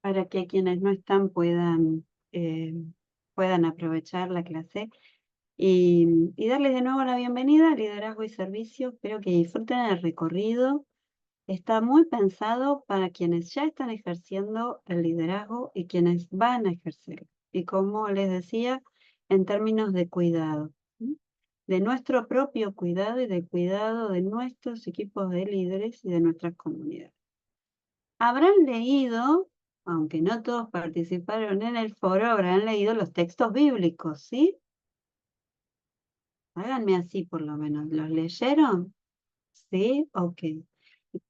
para que quienes no están puedan aprovechar la clase y darles de nuevo la bienvenida a Liderazgo y Servicio. Espero que disfruten el recorrido. Está muy pensado para quienes ya están ejerciendo el liderazgo y quienes van a ejercerlo. Y como les decía, en términos de cuidado, ¿sí? De nuestro propio cuidado y del cuidado de nuestros equipos de líderes y de nuestras comunidades. Habrán leído, aunque no todos participaron en el foro, habrán leído los textos bíblicos, ¿sí? Háganme así por lo menos. ¿Los leyeron? ¿Sí? Ok.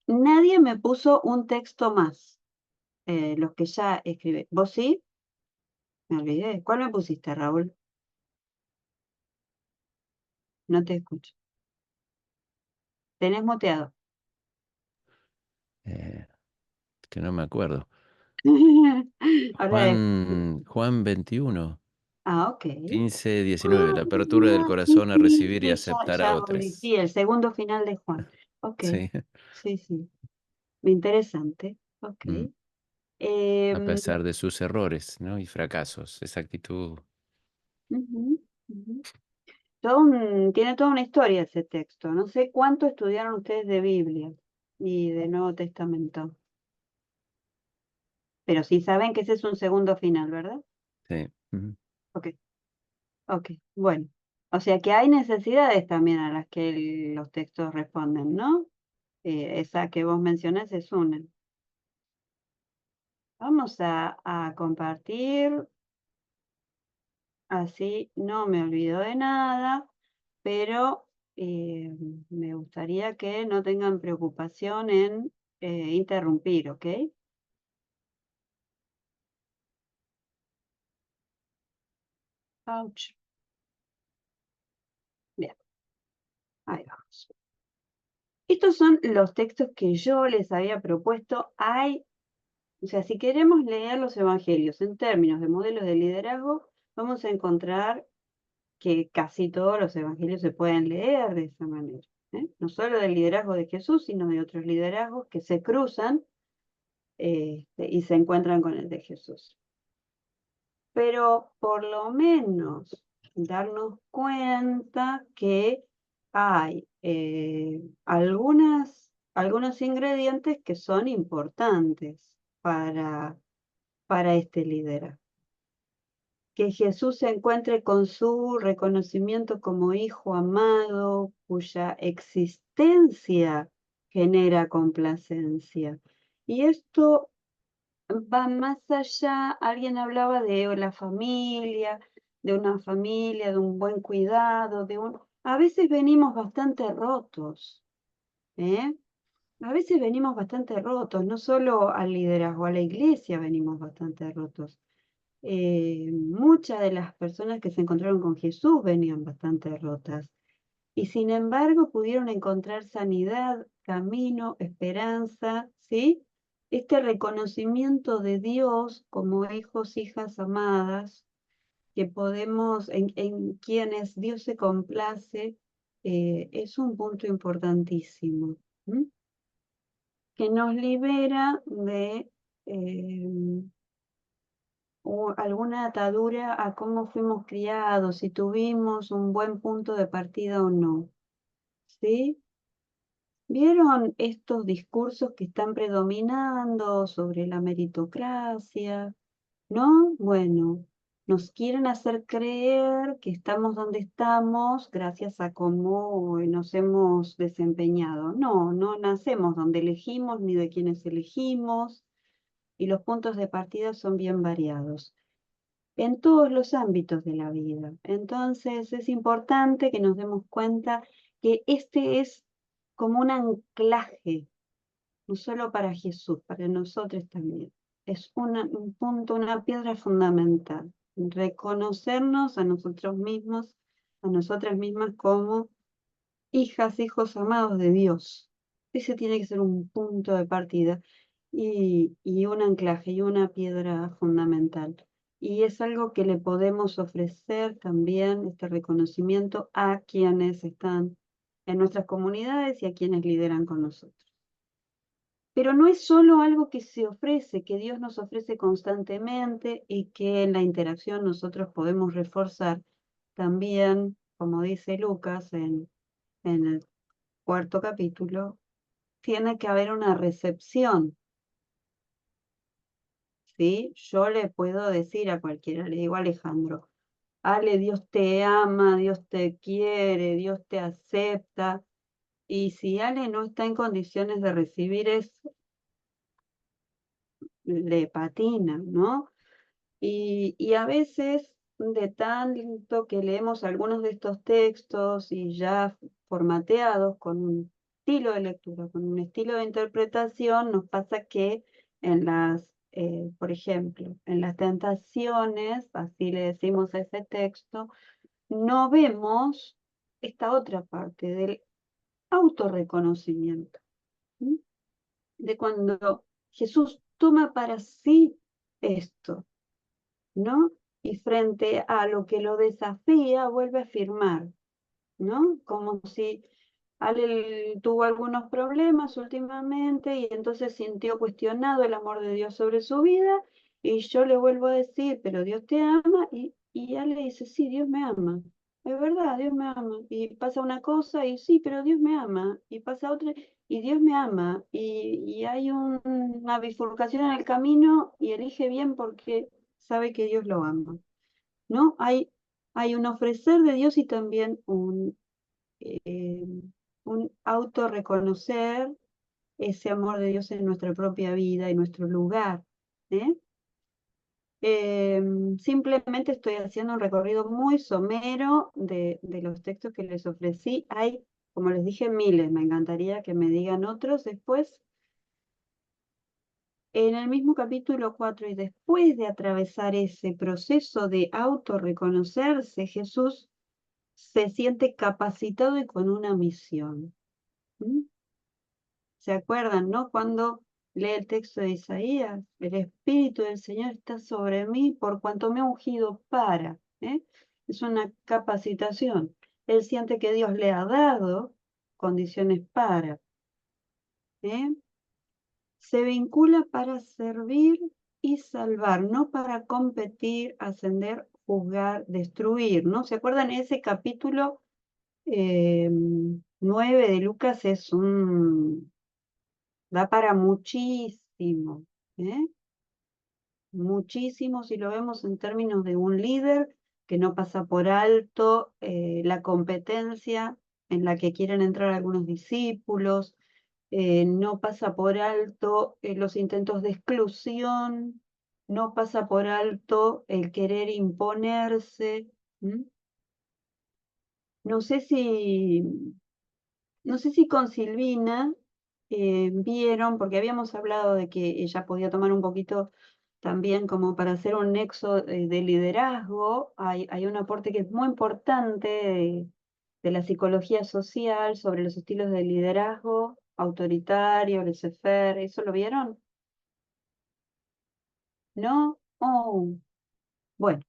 Nadie me puso un texto más, los que ya escribí. ¿Vos sí? Me olvidé. ¿Cuál me pusiste, Raúl? No te escucho. Tenés muteado. Que no me acuerdo. Ahora Juan 21, ok. 15, 19. La apertura del Sí, corazón a sí, recibir y sí, aceptar a ya otros. sí, el segundo final de Juan. Ok, Sí. sí, sí. Interesante. Ok. Mm. A Em, pesar de sus errores, ¿no? Y fracasos. Esa actitud. ujú, ujú. Tiene toda una historia ese texto. No sé cuánto estudiaron ustedes de Biblia y de Nuevo Testamento, pero sí saben que ese es un segundo final, ¿verdad? Sí. Ujú. Ok, ok, bueno. O sea que hay necesidades también a las que los textos responden, ¿no? Esa que vos mencionás es una. Vamos a compartir, así no me olvido de nada, pero me gustaría que no tengan preocupación en interrumpir, ¿ok? Ouch. Bien, ahí vamos. Estos son los textos que yo les había propuesto. O sea, si queremos leer los evangelios en términos de modelos de liderazgo, vamos a encontrar que casi todos los evangelios se pueden leer de esa manera, ¿eh? No solo del liderazgo de Jesús, sino de otros liderazgos que se cruzan y se encuentran con el de Jesús. Pero por lo menos darnos cuenta que hay algunos ingredientes que son importantes para este liderazgo. Que Jesús se encuentre con su reconocimiento como hijo amado, cuya existencia genera complacencia. Y esto va más allá. Alguien hablaba de la familia, de una familia, de un buen cuidado, a veces venimos bastante rotos, ¿eh? A veces venimos bastante rotos, no solo al liderazgo, a la iglesia venimos bastante rotos. Muchas de las personas que se encontraron con Jesús venían bastante rotas y sin embargo pudieron encontrar sanidad, camino, esperanza, ¿sí? Este reconocimiento de Dios como hijos, hijas amadas, que podemos, en quienes Dios se complace, es un punto importantísimo, ¿m? Que nos libera de alguna atadura a cómo fuimos criados, si tuvimos un buen punto de partida o no, ¿sí? ¿Vieron estos discursos que están predominando sobre la meritocracia? ¿No? Bueno, nos quieren hacer creer que estamos donde estamos gracias a cómo nos hemos desempeñado. No, no nacemos donde elegimos ni de quienes elegimos, y los puntos de partida son bien variados en todos los ámbitos de la vida. Entonces es importante que nos demos cuenta que este es como un anclaje, no solo para Jesús, para nosotros también. Es un punto, una piedra fundamental. Reconocernos a nosotros mismos, a nosotras mismas como hijas, hijos amados de Dios. Ese tiene que ser un punto de partida y un anclaje y una piedra fundamental. Y es algo que le podemos ofrecer también, este reconocimiento, a quienes están en nuestras comunidades y a quienes lideran con nosotros. Pero no es solo algo que se ofrece, que Dios nos ofrece constantemente y que en la interacción nosotros podemos reforzar también, como dice Lucas en el cuarto capítulo, tiene que haber una recepción, ¿sí? Yo le puedo decir a cualquiera, le digo a Alejandro, Ale, Dios te ama, Dios te quiere, Dios te acepta. Y si Ale no está en condiciones de recibir eso, le patina, ¿no? Y a veces, de tanto que leemos algunos de estos textos y ya formateados con un estilo de lectura, con un estilo de interpretación, nos pasa que por ejemplo, en las tentaciones, así le decimos a ese texto, no vemos esta otra parte del autorreconocimiento, ¿sí? De cuando Jesús toma para sí esto, ¿no? Y frente a lo que lo desafía, vuelve a afirmar, ¿no? Como si Ale tuvo algunos problemas últimamente y entonces sintió cuestionado el amor de Dios sobre su vida y yo le vuelvo a decir, pero Dios te ama y Ale dice, sí, Dios me ama. Es verdad, Dios me ama. Y pasa una cosa y sí, pero Dios me ama. Y pasa otra y Dios me ama. Y hay una bifurcación en el camino y elige bien porque sabe que Dios lo ama, ¿no? Hay un ofrecer de Dios y también eh, un autorreconocer ese amor de Dios en nuestra propia vida, en nuestro lugar. ¿Eh? Simplemente estoy haciendo un recorrido muy somero de los textos que les ofrecí. Hay, como les dije, miles. Me encantaría que me digan otros después. En el mismo capítulo 4 y después de atravesar ese proceso de autorreconocerse, Jesús se siente capacitado y con una misión. ¿Mm? ¿Se acuerdan, no? Cuando lee el texto de Isaías, el Espíritu del Señor está sobre mí por cuanto me ha ungido para. ¿Eh? Es una capacitación. Él siente que Dios le ha dado condiciones para. ¿Eh? Se vincula para servir y salvar, no para competir, ascender, juzgar, destruir, ¿no? ¿Se acuerdan? Ese capítulo 9 de Lucas da para muchísimo, ¿eh? Muchísimo si lo vemos en términos de un líder que no pasa por alto la competencia en la que quieren entrar algunos discípulos, no pasa por alto los intentos de exclusión, no pasa por alto el querer imponerse. ¿M? No sé si, no sé si con Silvina vieron, porque habíamos hablado de que ella podía tomar un poquito también como para hacer un nexo de liderazgo. Hay un aporte que es muy importante de la psicología social sobre los estilos de liderazgo, autoritario, laissez-faire. ¿Eso lo vieron? ¿No? Oh, bueno.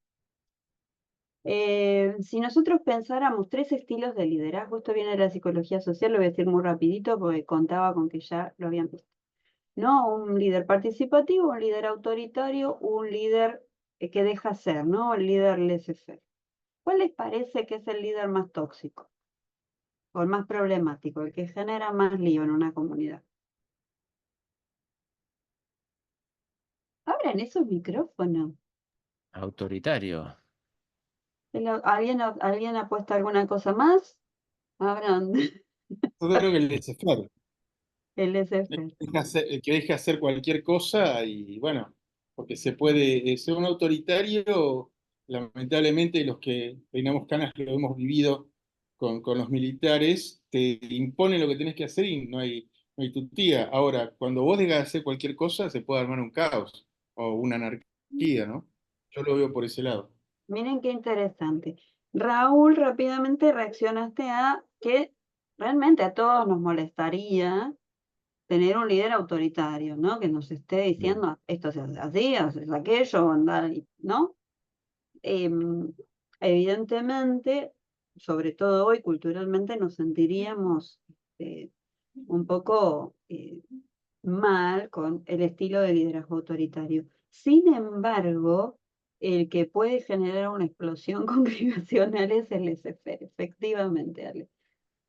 Si nosotros pensáramos tres estilos de liderazgo, esto viene de la psicología social, lo voy a decir muy rapidito porque contaba con que ya lo habían visto. ¿No? Un líder participativo, un líder autoritario, un líder que deja ser, ¿no? El líder laissez-faire. ¿Cuál les parece que es el líder más tóxico o el más problemático, el que genera más lío en una comunidad? Abran esos micrófonos. Autoritario. ¿Alguien ha puesto alguna cosa más? Abran Yo creo que el laissez-faire, el el laissez-faire. que el que deja hacer cualquier cosa y bueno, porque se puede ser un autoritario, lamentablemente los que peinamos canas lo hemos vivido con los militares, te imponen lo que tenés que hacer y no hay tutía. Ahora, cuando vos dejas de hacer cualquier cosa, se puede armar un caos o una anarquía, ¿no? Yo lo veo por ese lado. Miren qué interesante. Raúl, rápidamente reaccionaste a que realmente a todos nos molestaría tener un líder autoritario, ¿no? Que nos esté diciendo esto se hace así, haces aquello, andar, ¿no? Em, Evidentemente, sobre todo hoy culturalmente, nos sentiríamos un poco mal con el estilo de liderazgo autoritario. Sin embargo, el que puede generar una explosión congregacional es el laissez-faire, efectivamente, Ale.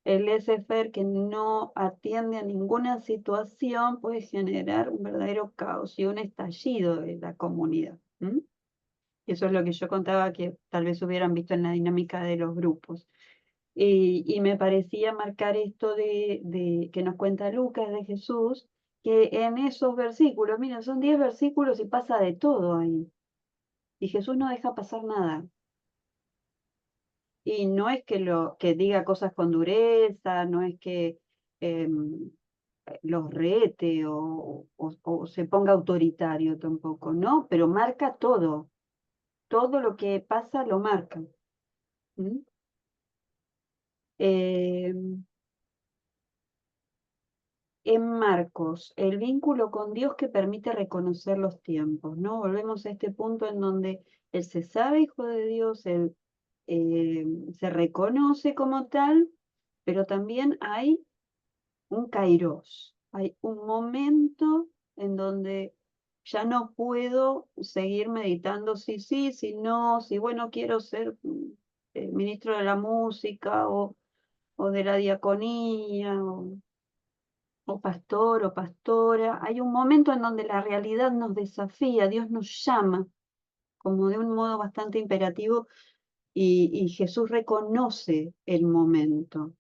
El laissez-faire que no atiende a ninguna situación puede generar un verdadero caos y un estallido de la comunidad. Eso es lo que yo contaba que tal vez hubieran visto en la dinámica de los grupos. Y me parecía marcar esto de que nos cuenta Lucas de Jesús, que en esos versículos, mira, son 10 versículos y pasa de todo ahí. Y Jesús no deja pasar nada. Y no es que diga cosas con dureza, no es que em, los rete o se ponga autoritario tampoco, ¿no? Pero marca todo. Todo lo que pasa lo marca. ¿Mm? Em, En Marcos, el vínculo con Dios que permite reconocer los tiempos, ¿no? Volvemos a este punto en donde él se sabe hijo de Dios, él se reconoce como tal, pero también hay un kairos, hay un momento en donde ya no puedo seguir meditando si sí, si no, si bueno, quiero ser ministro de la música o de la diaconía o pastor o pastora. Hay un momento en donde la realidad nos desafía, Dios nos llama como de un modo bastante imperativo y Jesús reconoce el momento,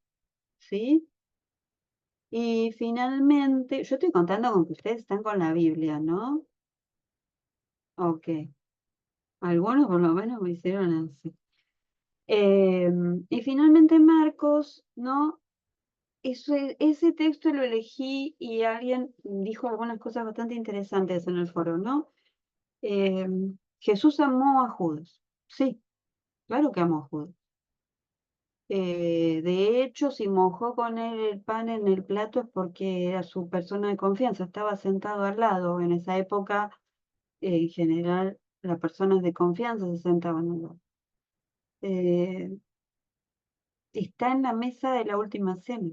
¿sí? Y finalmente, yo estoy contando con que ustedes están con la Biblia, ¿no? Ok, algunos por lo menos me hicieron así. Y finalmente Marcos, ¿no? Ese texto lo elegí y alguien dijo algunas cosas bastante interesantes en el foro, ¿no? Eh, Jesús amó a Judas. Sí, claro que amó a Judas. De hecho, si mojó con él el pan en el plato es porque era su persona de confianza, estaba sentado al lado. En esa época, en general, las personas de confianza se sentaban al lado. Eh, Está en la mesa de la última cena.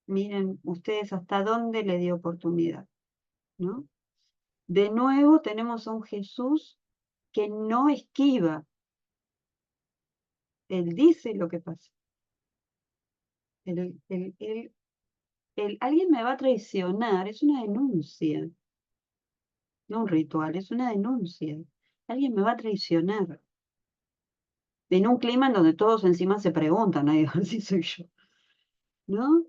Miren ustedes hasta dónde le dio oportunidad, ¿no? De nuevo tenemos a un Jesús que no esquiva, él dice lo que pasa. Alguien me va a traicionar, es una denuncia, no un ritual, es una denuncia. Alguien me va a traicionar. En un clima en donde todos encima se preguntan, ay, a ver si soy yo, ¿no?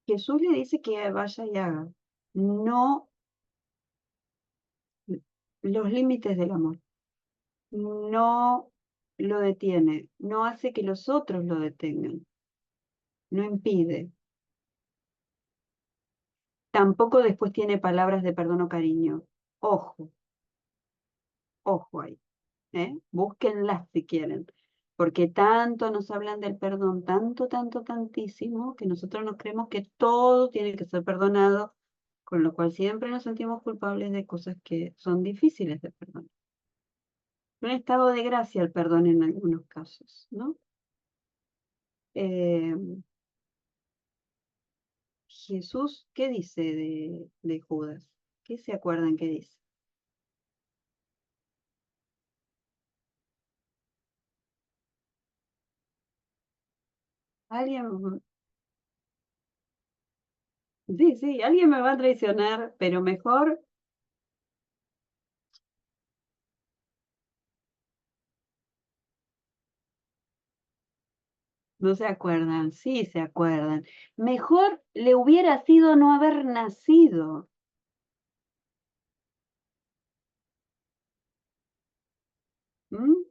Jesús le dice que vaya y haga, no los límites del amor, no lo detiene, no hace que los otros lo detengan, no impide. Tampoco después tiene palabras de perdón o cariño. Ojo, ojo ahí. Búsquenlas si quieren, porque tanto nos hablan del perdón, tanto, tanto, tantísimo, que nosotros nos creemos que todo tiene que ser perdonado, con lo cual siempre nos sentimos culpables de cosas que son difíciles de perdonar. Un estado de gracia el perdón en algunos casos, ¿no? Eh, Jesús, ¿qué dice de Judas? ¿Qué se acuerdan que dice? Alguien, sí, sí, alguien me va a traicionar, pero mejor no se acuerdan, sí se acuerdan. Mejor le hubiera sido no haber nacido. ¿Mm?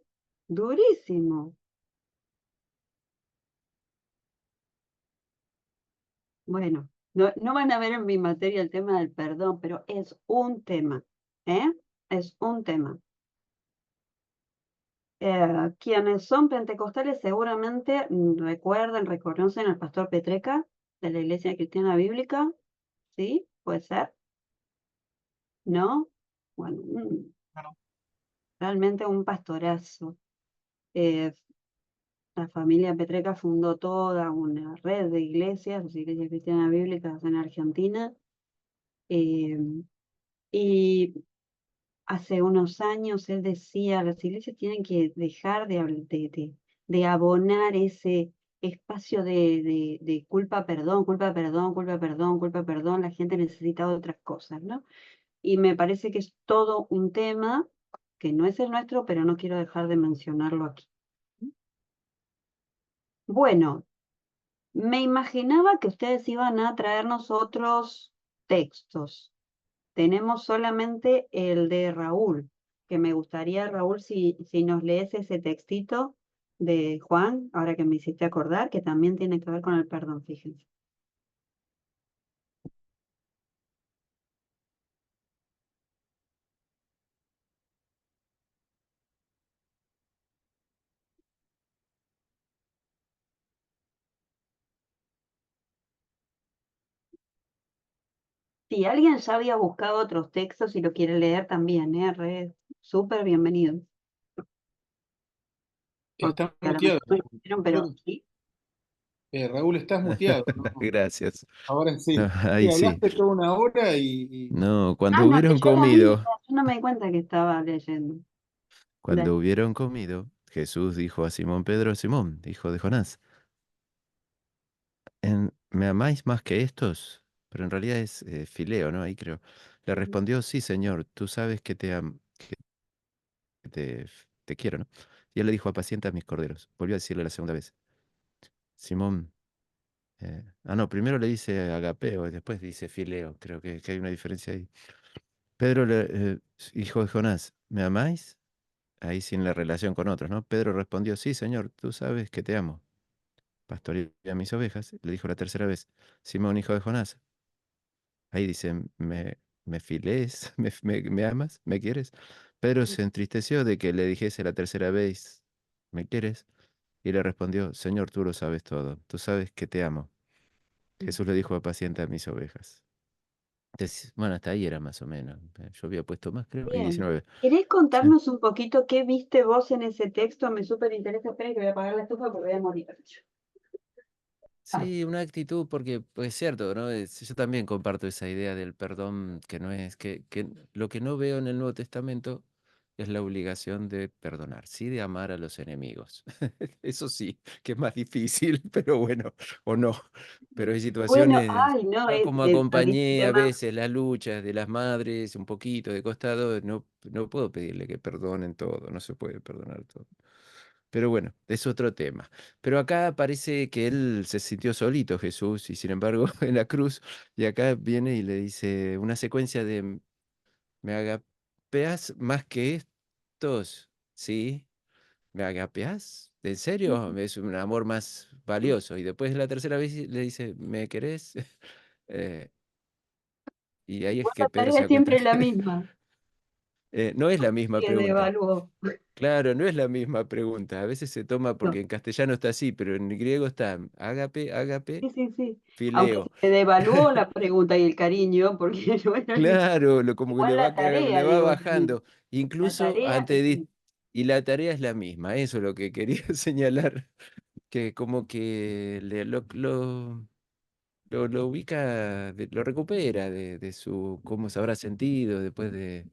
Durísimo. Bueno, no van a ver en mi materia el tema del perdón, pero es un tema, ¿eh? Es un tema. Quienes son pentecostales seguramente recuerdan, reconocen al pastor Petreca de la Iglesia Cristiana Bíblica, ¿sí? Puede ser, ¿no? Bueno, realmente un pastorazo. Eh, La familia Petreca fundó toda una red de iglesias, las iglesias cristianas bíblicas en Argentina, eh, y hace unos años él decía, las iglesias tienen que dejar de abonar ese espacio de culpa, perdón, culpa, perdón, culpa, perdón, culpa, perdón, la gente necesita otras cosas, ¿no? Y me parece que es todo un tema que no es el nuestro, pero no quiero dejar de mencionarlo aquí. Bueno, me imaginaba que ustedes iban a traernos otros textos. Tenemos solamente el de Raúl, que me gustaría, Raúl, si nos lees ese textito de Juan, ahora que me hiciste acordar, que también tiene que ver con el perdón, fíjense. Si alguien ya había buscado otros textos y lo quiere leer también, súper bienvenido. Porque Está a lo mejor muteado. no lo hicieron, Creo pero sí. Raúl, estás muteado, ¿no? Gracias. Ahora No, sí. Sí, ahí sí. hablaste toda una hora No, Ah, cuando no, hubieron leyó la Biblia, comido, yo no me di cuenta que estaba leyendo. cuando hubieron comido, Jesús dijo a Simón Pedro, Simón, hijo de Jonás, ¿me amáis más que estos? Pero en realidad es Fileo, ¿no? Ahí creo. Le respondió, sí, Señor, tú sabes que te quiero, ¿no? Y él le dijo, apacienta mis corderos. Volvió a decirle la segunda vez, Simón, no, primero le dice agapeo y después dice fileo. Creo que hay una diferencia ahí. Pedro, hijo de Jonás, ¿me amáis? Ahí sin la relación con otros, ¿no? Pedro respondió, sí, Señor, tú sabes que te amo. Pastorea mis ovejas. Le dijo la tercera vez, Simón, hijo de Jonás. Ahí dice, ¿me filés? ¿Me amas? ¿Me quieres? Pedro se entristeció de que le dijese la tercera vez, ¿me quieres? Y le respondió, Señor, tú lo sabes todo. Tú sabes que te amo. Jesús le dijo, apacienta mis ovejas. Entonces, bueno, hasta ahí era más o menos. Yo había puesto más, creo, y Bien. 19. ¿Querés Sí. contarnos un poquito qué viste vos en ese texto? Me súper interesa. Espera que voy a apagar la estufa porque voy a morir. Ah, Sí, una actitud, porque pues, es cierto, ¿no? Yo también comparto esa idea del perdón, que no es, que lo que no veo en el Nuevo Testamento es la obligación de perdonar, sí de amar a los enemigos. Eso sí, que es más difícil, pero bueno, o no. Pero hay bueno, situaciones, ay, no, ¿no? Como trajiste un acompañé a tema. veces las luchas de las madres un poquito de costado, no puedo pedirle que perdonen todo, no se puede perdonar todo. Pero bueno, es otro tema. Pero acá parece que él se sintió solito, Jesús, y sin embargo en la cruz, y acá viene y le dice una secuencia de, ¿me agapeas más que estos? ¿Sí? ¿Me agapeas? ¿En serio? Es un amor más valioso. Y después la tercera vez le dice, ¿me querés? Eh, y ahí es Igual que la Pedro tarea se es da cuenta siempre la que misma. no es la misma Que pregunta. devaluó. Claro, no es la misma pregunta. A veces se toma No, porque en castellano está así, pero en griego está ágape, ágape, sí, sí, sí. Aunque fileo. se devaluó la pregunta y el cariño, porque no era el mismo. Claro, como que Igual la le tarea, va digo, también. bajando. La Incluso tarea es la misma. y la tarea es la misma. Eso es lo que quería señalar. Que como que lo ubica, lo recupera de su, cómo se habrá sentido después de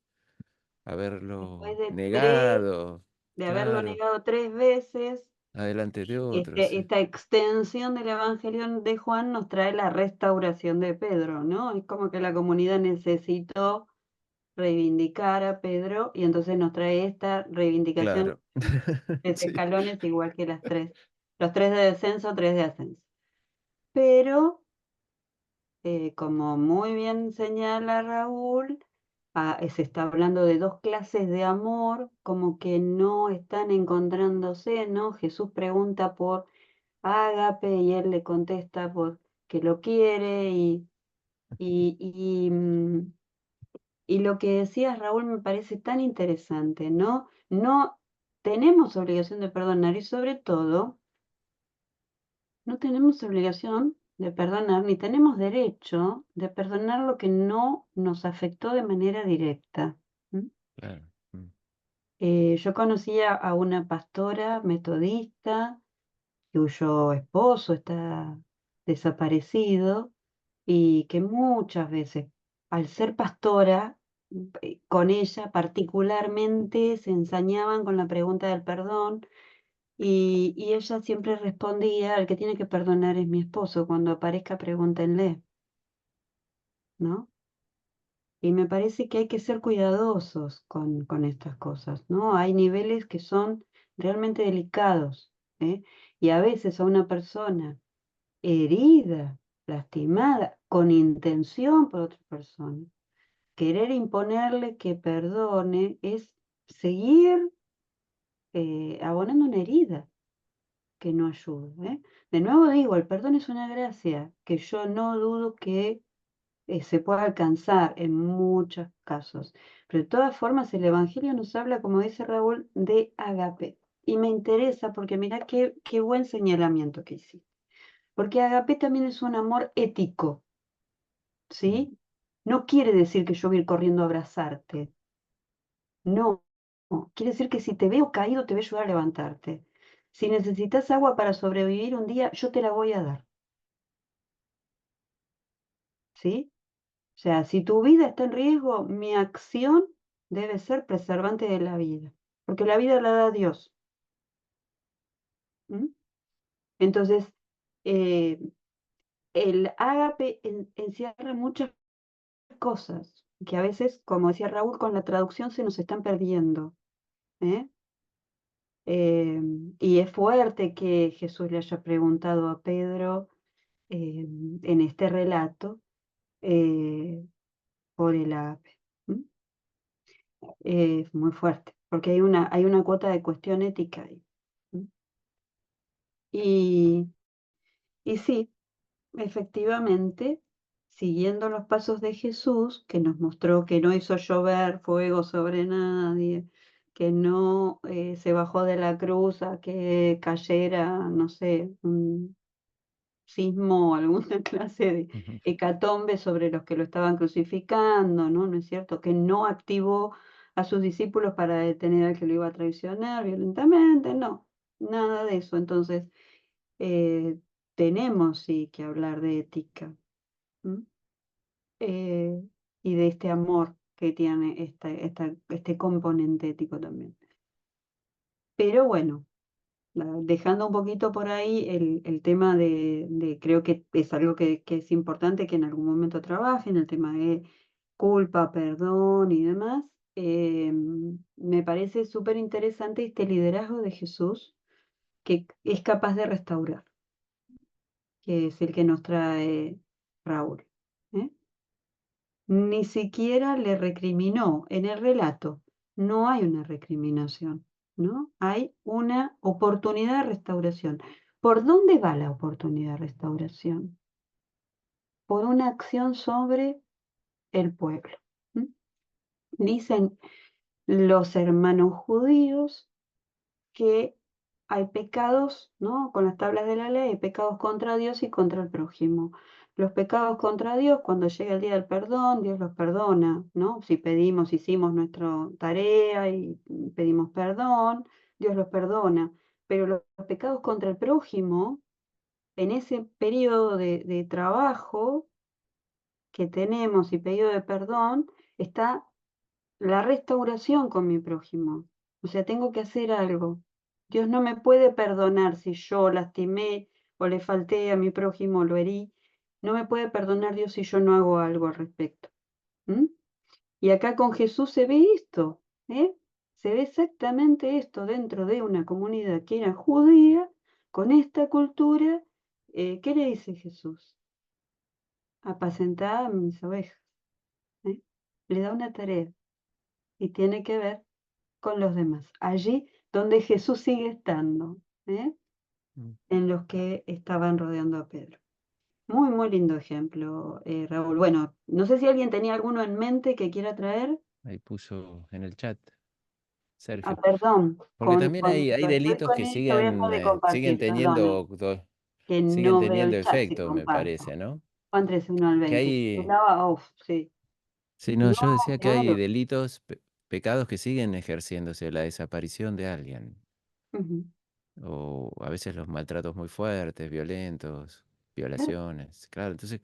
Después haberlo de negado. haberlo Claro, negado 3 veces, adelante de otros. Sí. esta extensión del Evangelio de Juan nos trae la restauración de Pedro, ¿no? Es como que la comunidad necesitó reivindicar a Pedro y entonces nos trae esta reivindicación Claro. en 3 Sí. escalones, igual que los 3 de descenso, 3 de ascenso. Pero, como muy bien señala Raúl, se está hablando de dos clases de amor, como que no están encontrándose, ¿no? Jesús pregunta por ágape y él le contesta por que lo quiere y, y, mm, y lo que decías, Raúl, me parece tan interesante, ¿no? No tenemos obligación de perdonar y sobre todo no tenemos obligación de perdonar ni tenemos derecho de perdonar lo que no nos afectó de manera directa. ¿M? Claro. Mm. Yo conocía a una pastora metodista cuyo esposo está desaparecido y que muchas veces, al ser pastora, con ella particularmente se ensañaban con la pregunta del perdón y ella siempre respondía, el que tiene que perdonar es mi esposo, cuando aparezca pregúntenle, ¿no? Y me parece que hay que ser cuidadosos con estas cosas, ¿no? Hay niveles que son realmente delicados, ¿eh? Y a veces a una persona herida, lastimada, con intención por otra persona, querer imponerle que perdone es seguir abonando una herida que no ayuda, ¿eh? De nuevo digo, el perdón es una gracia que yo no dudo que se puede alcanzar en muchos casos. Pero de todas formas, el Evangelio nos habla, como dice Raúl, de agape. Y me interesa porque mirá qué buen señalamiento que hiciste. Porque agape también es un amor ético, ¿sí? No quiere decir que yo voy a ir corriendo a abrazarte. No. Quiere decir que si te veo caído, te voy a ayudar a levantarte. Si necesitas agua para sobrevivir un día, yo te la voy a dar, ¿sí? O sea, si tu vida está en riesgo, mi acción debe ser preservante de la vida, porque la vida la da Dios. ¿M? Entonces, eh, el ágape encierra muchas cosas que a veces, como decía Raúl, con la traducción se nos están perdiendo. ¿Eh? Y es fuerte que Jesús le haya preguntado a Pedro en este relato eh, por el ágape. ¿M? Es muy fuerte, porque hay una cuota de cuestión ética ahí. ¿M? Y, y sí, efectivamente, siguiendo los pasos de Jesús, que nos mostró que no hizo llover fuego sobre nadie, que no se bajó de la cruz a que cayera, no sé, un sismo o alguna clase de Ujú. hecatombe sobre los que lo estaban crucificando, ¿no? ¿No es cierto? Que no activó a sus discípulos para detener al que lo iba a traicionar violentamente, no, nada de eso. Entonces, eh, tenemos sí que hablar de ética. ¿M? Eh, y de este amor que tiene este componente ético también. Pero bueno, dejando un poquito por ahí el tema creo que es algo que es importante que en algún momento trabajen, el tema de culpa, perdón y demás. Me parece súper interesante este liderazgo de Jesús que es capaz de restaurar, que es el que nos trae Raúl. ¿Eh? Ni siquiera le recriminó en el relato. No hay una recriminación, ¿no? Hay una oportunidad de restauración. ¿Por dónde va la oportunidad de restauración? Por una acción sobre el pueblo. ¿M? Dicen los hermanos judíos que hay pecados, ¿no? Con las tablas de la ley, hay pecados contra Dios y contra el prójimo. Los pecados contra Dios, cuando llega el día del perdón, Dios los perdona, ¿no? Si pedimos, hicimos nuestra tarea y pedimos perdón, Dios los perdona. Pero los pecados contra el prójimo, en ese periodo de trabajo que tenemos y pedido de perdón, está la restauración con mi prójimo. O sea, tengo que hacer algo. Dios no me puede perdonar si yo lastimé o le falté a mi prójimo o lo herí. No me puede perdonar Dios si yo no hago algo al respecto. ¿M? Y acá con Jesús se ve esto, ¿eh? Se ve exactamente esto dentro de una comunidad que era judía, con esta cultura. ¿Qué le dice Jesús? Apacentad a mis ovejas. ¿Eh? Le da una tarea y tiene que ver con los demás. Allí donde Jesús sigue estando, ¿eh? Mm. En los que estaban rodeando a Pedro. Muy, muy lindo ejemplo, Raúl. Bueno, no sé si alguien tenía alguno en mente que quiera traer. Ahí puso en el chat Ah, Sergio. perdón, Porque también hay cuando estoy delitos con que esto voy a dejar de siguen compartir, perdone, que siguen no veo teniendo el chat si efecto, me comparto. parece, ¿no? Juan 3-1 al Que 20. hay, Titulaba, sí. sí, no, No, yo decía que hay claro. delitos, pecados que siguen ejerciéndose, la desaparición de alguien. Ujú. o a veces los maltratos muy fuertes, violentos, violaciones. Claro, entonces,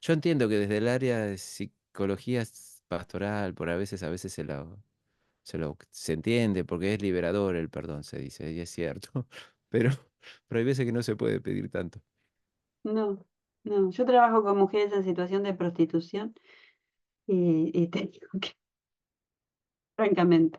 Yo entiendo que desde el área de psicología pastoral, por a veces se entiende, porque es liberador el perdón, se dice, y es cierto, pero, pero hay veces que no se puede pedir tanto. No, no. Yo trabajo con mujeres en situación de prostitución y te digo que, francamente,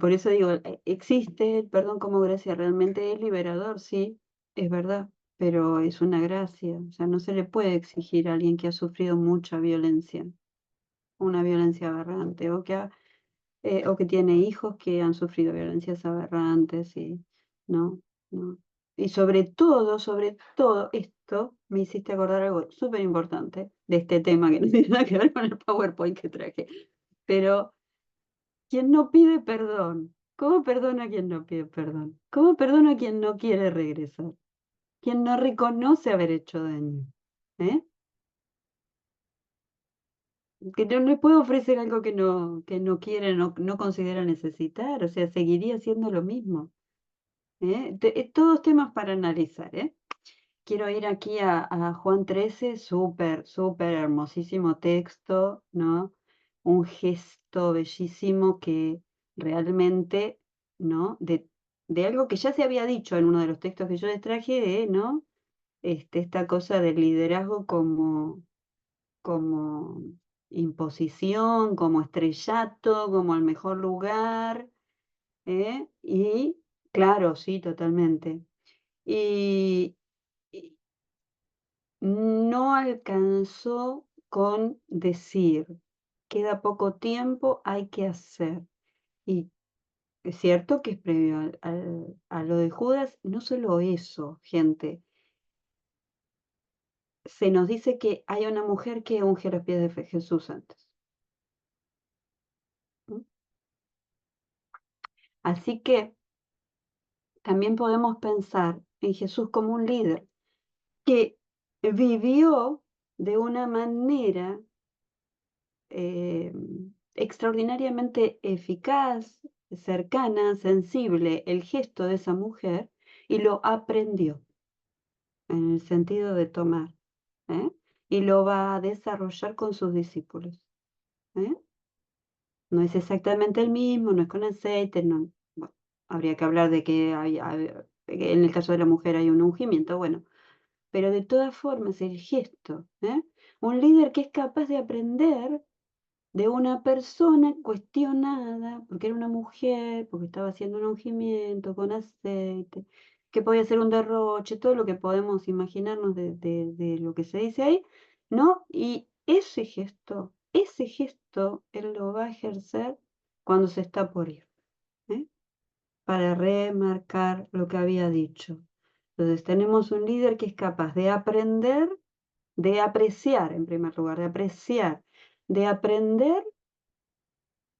por eso digo, existe el perdón como gracia, realmente es liberador, sí, es verdad, pero es una gracia. O sea, no se le puede exigir a alguien que ha sufrido mucha violencia, una violencia aberrante, o que tiene hijos que han sufrido violencias aberrantes, y no, no. Y sobre todo esto, me hiciste acordar algo súper importante de este tema que no tiene nada que ver con el PowerPoint que traje. Pero quien no pide perdón, ¿cómo perdona a quien no pide perdón? ¿Cómo perdona a quien no quiere regresar? Quien no reconoce haber hecho daño. ¿Eh? Que no le puedo ofrecer algo que no quiere, no considera necesitar. O sea, seguiría haciendo lo mismo. Todos temas para analizar, ¿eh? Quiero ir aquí a Juan 13, súper, súper hermosísimo texto, ¿no? Un gesto bellísimo que realmente, ¿no? De algo que ya se había dicho en uno de los textos que yo les traje, ¿no? Esta cosa del liderazgo como imposición, como estrellato, como el mejor lugar, y claro, sí, totalmente. Y, y no alcanzó con decir, queda poco tiempo, hay que hacer. Y es cierto que es previo a lo de Judas, no solo eso, gente. Se nos dice que hay una mujer que unge los pies de Jesús antes. ¿Mm? Así que también podemos pensar en Jesús como un líder que vivió de una manera eh, extraordinariamente eficaz, cercana, sensible el gesto de esa mujer y lo aprendió en el sentido de tomar, ¿eh? Y lo va a desarrollar con sus discípulos, ¿eh? No es exactamente el mismo, no es con aceite, no, bueno, habría que hablar de que que en el caso de la mujer hay un ungimiento, bueno, pero de todas formas el gesto, ¿eh? Un líder que es capaz de aprender de una persona cuestionada, porque era una mujer, porque estaba haciendo un ungimiento con aceite, que podía ser un derroche, todo lo que podemos imaginarnos de lo que se dice ahí, ¿no? Y ese gesto, él lo va a ejercer cuando se está por ir, ¿eh? Para remarcar lo que había dicho. Entonces tenemos un líder que es capaz de aprender, de apreciar, en primer lugar, de apreciar, de aprender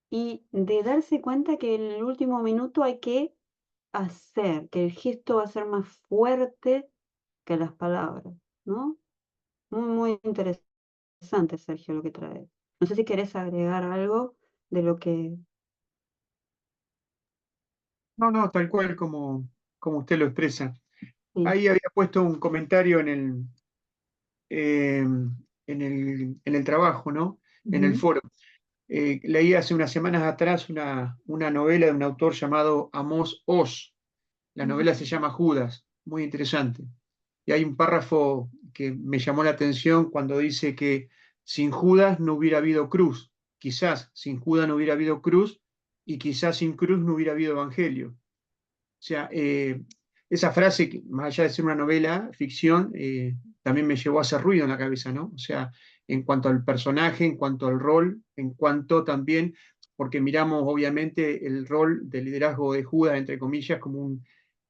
y de darse cuenta que en el último minuto hay que hacer, que el gesto va a ser más fuerte que las palabras, ¿no? Muy, muy interesante, Sergio, lo que trae. No sé si querés agregar algo de lo que... No, no, tal cual como usted lo expresa. Sí. Ahí había puesto un comentario en el trabajo, ¿no? En el Ujú, foro. Leí hace unas semanas atrás una novela de un autor llamado Amos Oz. La ujú, novela se llama Judas, muy interesante. Y hay un párrafo que me llamó la atención cuando dice que sin Judas no hubiera habido cruz. Quizás sin Judas no hubiera habido cruz y quizás sin cruz no hubiera habido evangelio. O sea, esa frase, más allá de ser una novela, ficción, también me llevó a hacer ruido en la cabeza, ¿no? O sea, en cuanto al personaje, en cuanto al rol, en cuanto también, porque miramos obviamente el rol de liderazgo de Judas, entre comillas, como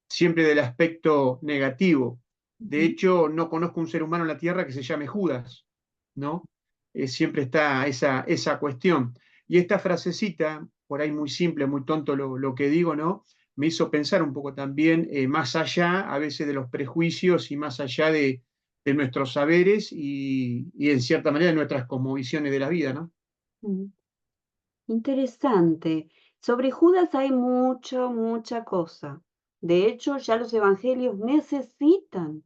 siempre del aspecto negativo. De ujú, hecho, no conozco un ser humano en la Tierra que se llame Judas, ¿no? Siempre está esa cuestión. Y esta frasecita, por ahí muy simple, muy tonto lo que digo, ¿no? Me hizo pensar un poco también más allá a veces de los prejuicios y más allá de nuestros saberes y en cierta manera de nuestras cosmovisiones de la vida, ¿no? ujú. Interesante. Sobre Judas hay mucha cosa. De hecho, ya los evangelios necesitan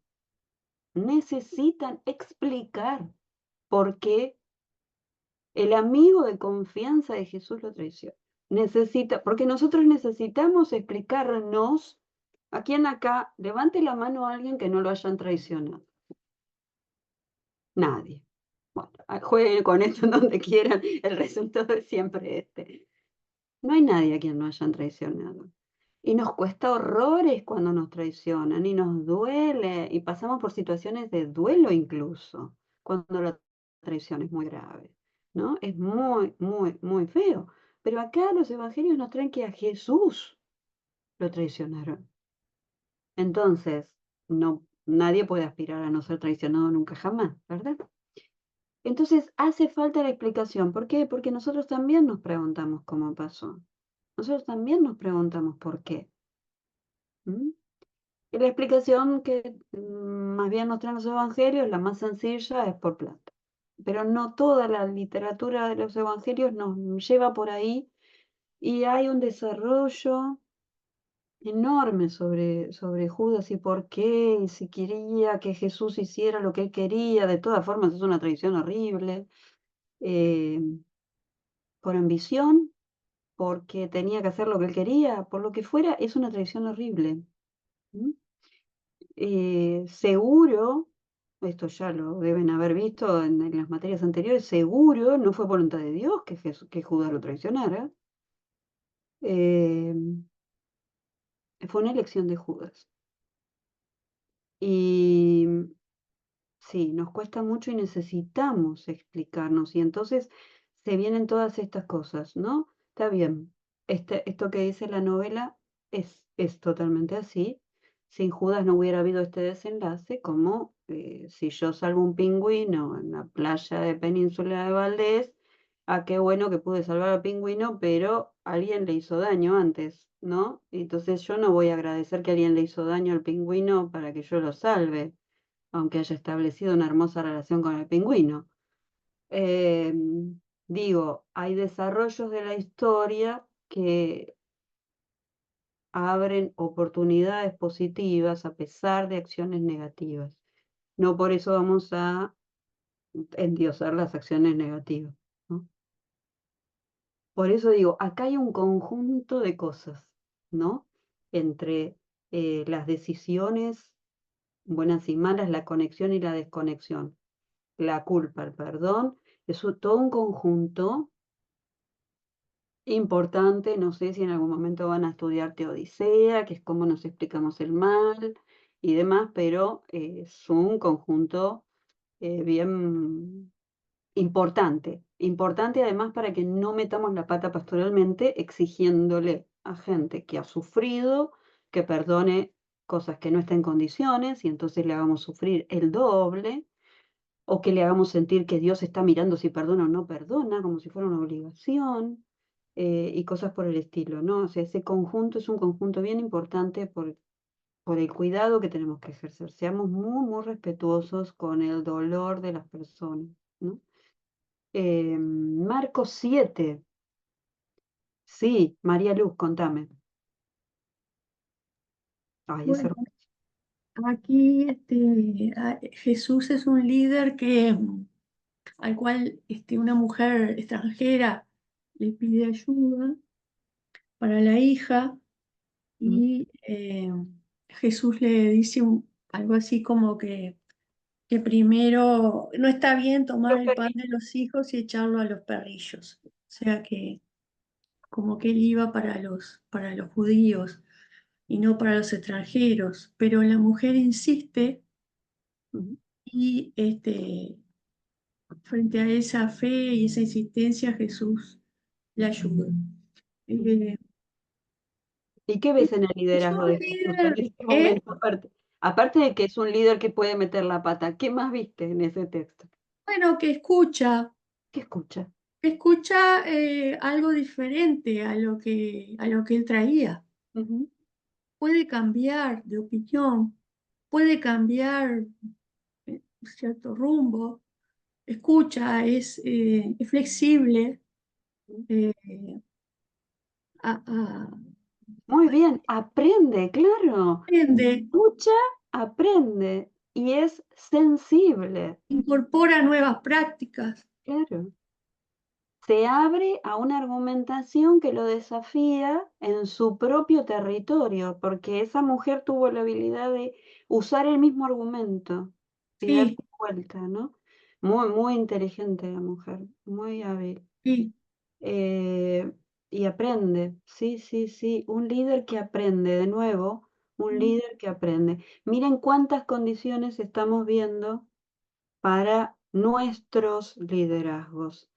explicar por qué el amigo de confianza de Jesús lo traiciona. Porque nosotros necesitamos explicarnos. ¿A quién acá? Levante la mano a alguien que no lo hayan traicionado. Nadie. Bueno, jueguen con esto en donde quieran, el resultado es siempre este. No hay nadie a quien no hayan traicionado. Y nos cuesta horrores cuando nos traicionan, y nos duele, y pasamos por situaciones de duelo incluso, cuando la traición es muy grave, ¿no? Es muy feo. Pero acá los evangelios nos traen que a Jesús lo traicionaron. Entonces, nadie puede aspirar a no ser traicionado nunca jamás, ¿verdad? Entonces hace falta la explicación. ¿Por qué? Porque nosotros también nos preguntamos cómo pasó. Nosotros también nos preguntamos por qué. ¿Mm? Y la explicación que más bien nos traen los evangelios, la más sencilla, es por plata. Pero no toda la literatura de los evangelios nos lleva por ahí, y hay un desarrollo enorme sobre Judas y por qué, y si quería que Jesús hiciera lo que él quería. De todas formas, es una traición horrible. eh, por ambición, porque tenía que hacer lo que él quería, por lo que fuera, es una traición horrible. ¿Mm? Seguro, esto ya lo deben haber visto en las materias anteriores, seguro no fue voluntad de Dios que Judas lo traicionara. eh, Fue una elección de Judas. Y sí, nos cuesta mucho y necesitamos explicarnos. Y entonces se vienen todas estas cosas, ¿no? Está bien. Esto que dice la novela es totalmente así. Sin Judas no hubiera habido este desenlace, como si yo salvo un pingüino en la playa de Península de Valdés, qué bueno que pude salvar al pingüino, pero alguien le hizo daño antes, ¿no? Entonces yo no voy a agradecer que alguien le hizo daño al pingüino para que yo lo salve, aunque haya establecido una hermosa relación con el pingüino. Eh, Digo, hay desarrollos de la historia que abren oportunidades positivas a pesar de acciones negativas. No por eso vamos a endiosar las acciones negativas, ¿no? Por eso digo, acá hay un conjunto de cosas, ¿no? Entre las decisiones buenas y malas, la conexión y la desconexión, la culpa, el perdón, es todo un conjunto importante. No sé si en algún momento van a estudiar Teodicea, que es cómo nos explicamos el mal y demás, pero es un conjunto bien importante además para que no metamos la pata pastoralmente exigiéndole a gente que ha sufrido que perdone cosas que no está en condiciones, y entonces le hagamos sufrir el doble, o que le hagamos sentir que Dios está mirando si perdona o no perdona, como si fuera una obligación, y cosas por el estilo, ¿no? O sea, ese conjunto es un conjunto bien importante por el cuidado que tenemos que ejercer. Seamos muy respetuosos con el dolor de las personas, ¿no? Marcos 7. Sí, María Luz, contame. Ay, es Bueno, hermoso. aquí Jesús es un líder al cual una mujer extranjera le pide ayuda para la hija, Mm. y Jesús le dice algo así como que primero no está bien tomar el pan de los hijos y echarlo a los perrillos. O sea que como que él iba para los judíos y no para los extranjeros, pero la mujer insiste, Mm. y frente a esa fe y esa insistencia Jesús la ayuda. Eh, ¿Y qué ves en el es liderazgo un de Jesús en líder, este momento? Aparte de que es un líder que puede meter la pata, ¿qué más viste en ese texto? bueno, ¿Qué escucha? que escucha algo diferente a lo que él traía. Ujú. Puede cambiar de opinión, puede cambiar cierto rumbo, escucha, es flexible, eh, Muy bien, aprende, claro. aprende, Escucha, aprende y es sensible, incorpora nuevas prácticas. claro. Se abre a una argumentación que lo desafía en su propio territorio, porque esa mujer tuvo la habilidad de usar el mismo argumento y darse Sí, vuelta, ¿no? Muy, muy inteligente la mujer, muy hábil. sí. Eh, y aprende, sí, sí, sí, un líder que aprende, de nuevo, un líder que aprende. Miren cuántas condiciones estamos viendo para nuestros liderazgos.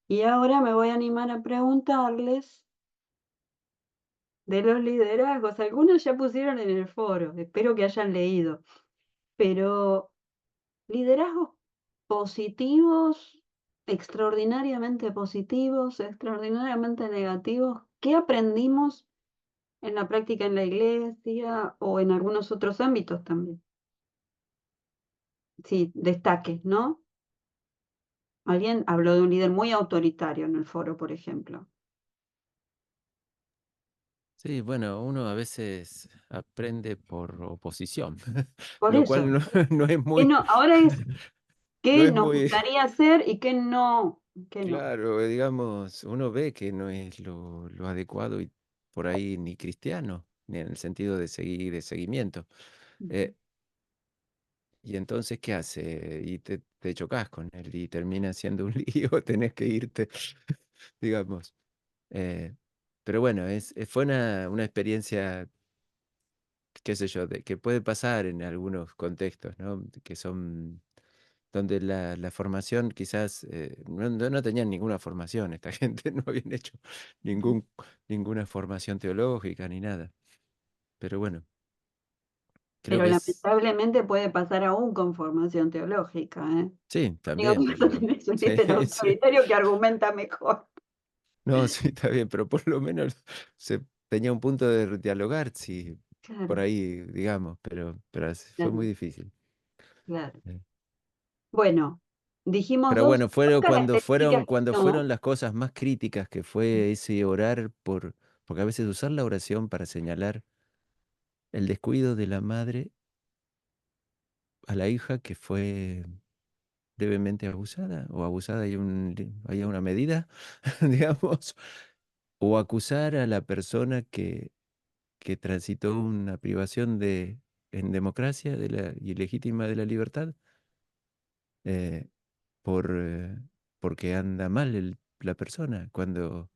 Y ahora me voy a animar a preguntarles de los liderazgos. Algunos ya pusieron en el foro, espero que hayan leído, pero liderazgos positivos, extraordinariamente negativos. ¿Qué aprendimos en la práctica en la iglesia o en algunos otros ámbitos también? Sí, destaques, ¿no? Alguien habló de un líder muy autoritario en el foro, por ejemplo. Sí, bueno, uno a veces aprende por oposición, Por lo eso, cual no, no es ¿qué muy, no? Ahora es no qué es nos muy gustaría hacer y qué no, qué no. claro, digamos, uno ve que no es lo adecuado y por ahí ni cristiano, ni en el sentido de seguir, de seguimiento. Ujú. Eh, y entonces, ¿qué hace? Y te chocas con él y termina siendo un lío, tenés que irte, digamos. Eh, pero bueno, fue una experiencia, qué sé yo, que puede pasar en algunos contextos, ¿no? Que son donde la formación quizás no tenían ninguna formación, esta gente no habían hecho ninguna formación teológica ni nada. Pero bueno, creo Pero que es, lamentablemente puede pasar aún con formación teológica, ¿eh? sí, Digo, también, tú no pero tenés un sí, líder sí, autoritario que argumenta mejor. no, sí, está bien, pero por lo menos se tenía un punto de dialogar, sí, por Claro, ahí, digamos, pero fue muy claro, difícil. claro. eh. Bueno, dijimos Pero dos, bueno, dos cuando características que cuando fueron no. las cosas más críticas, que fue ese orar porque a veces usar la oración para señalar el descuido de la madre a la hija que fue levemente abusada, o abusada hay una medida, digamos, o acusar a la persona que transitó una privación en democracia de la ilegítima de la libertad, eh, por, porque anda mal la persona cuando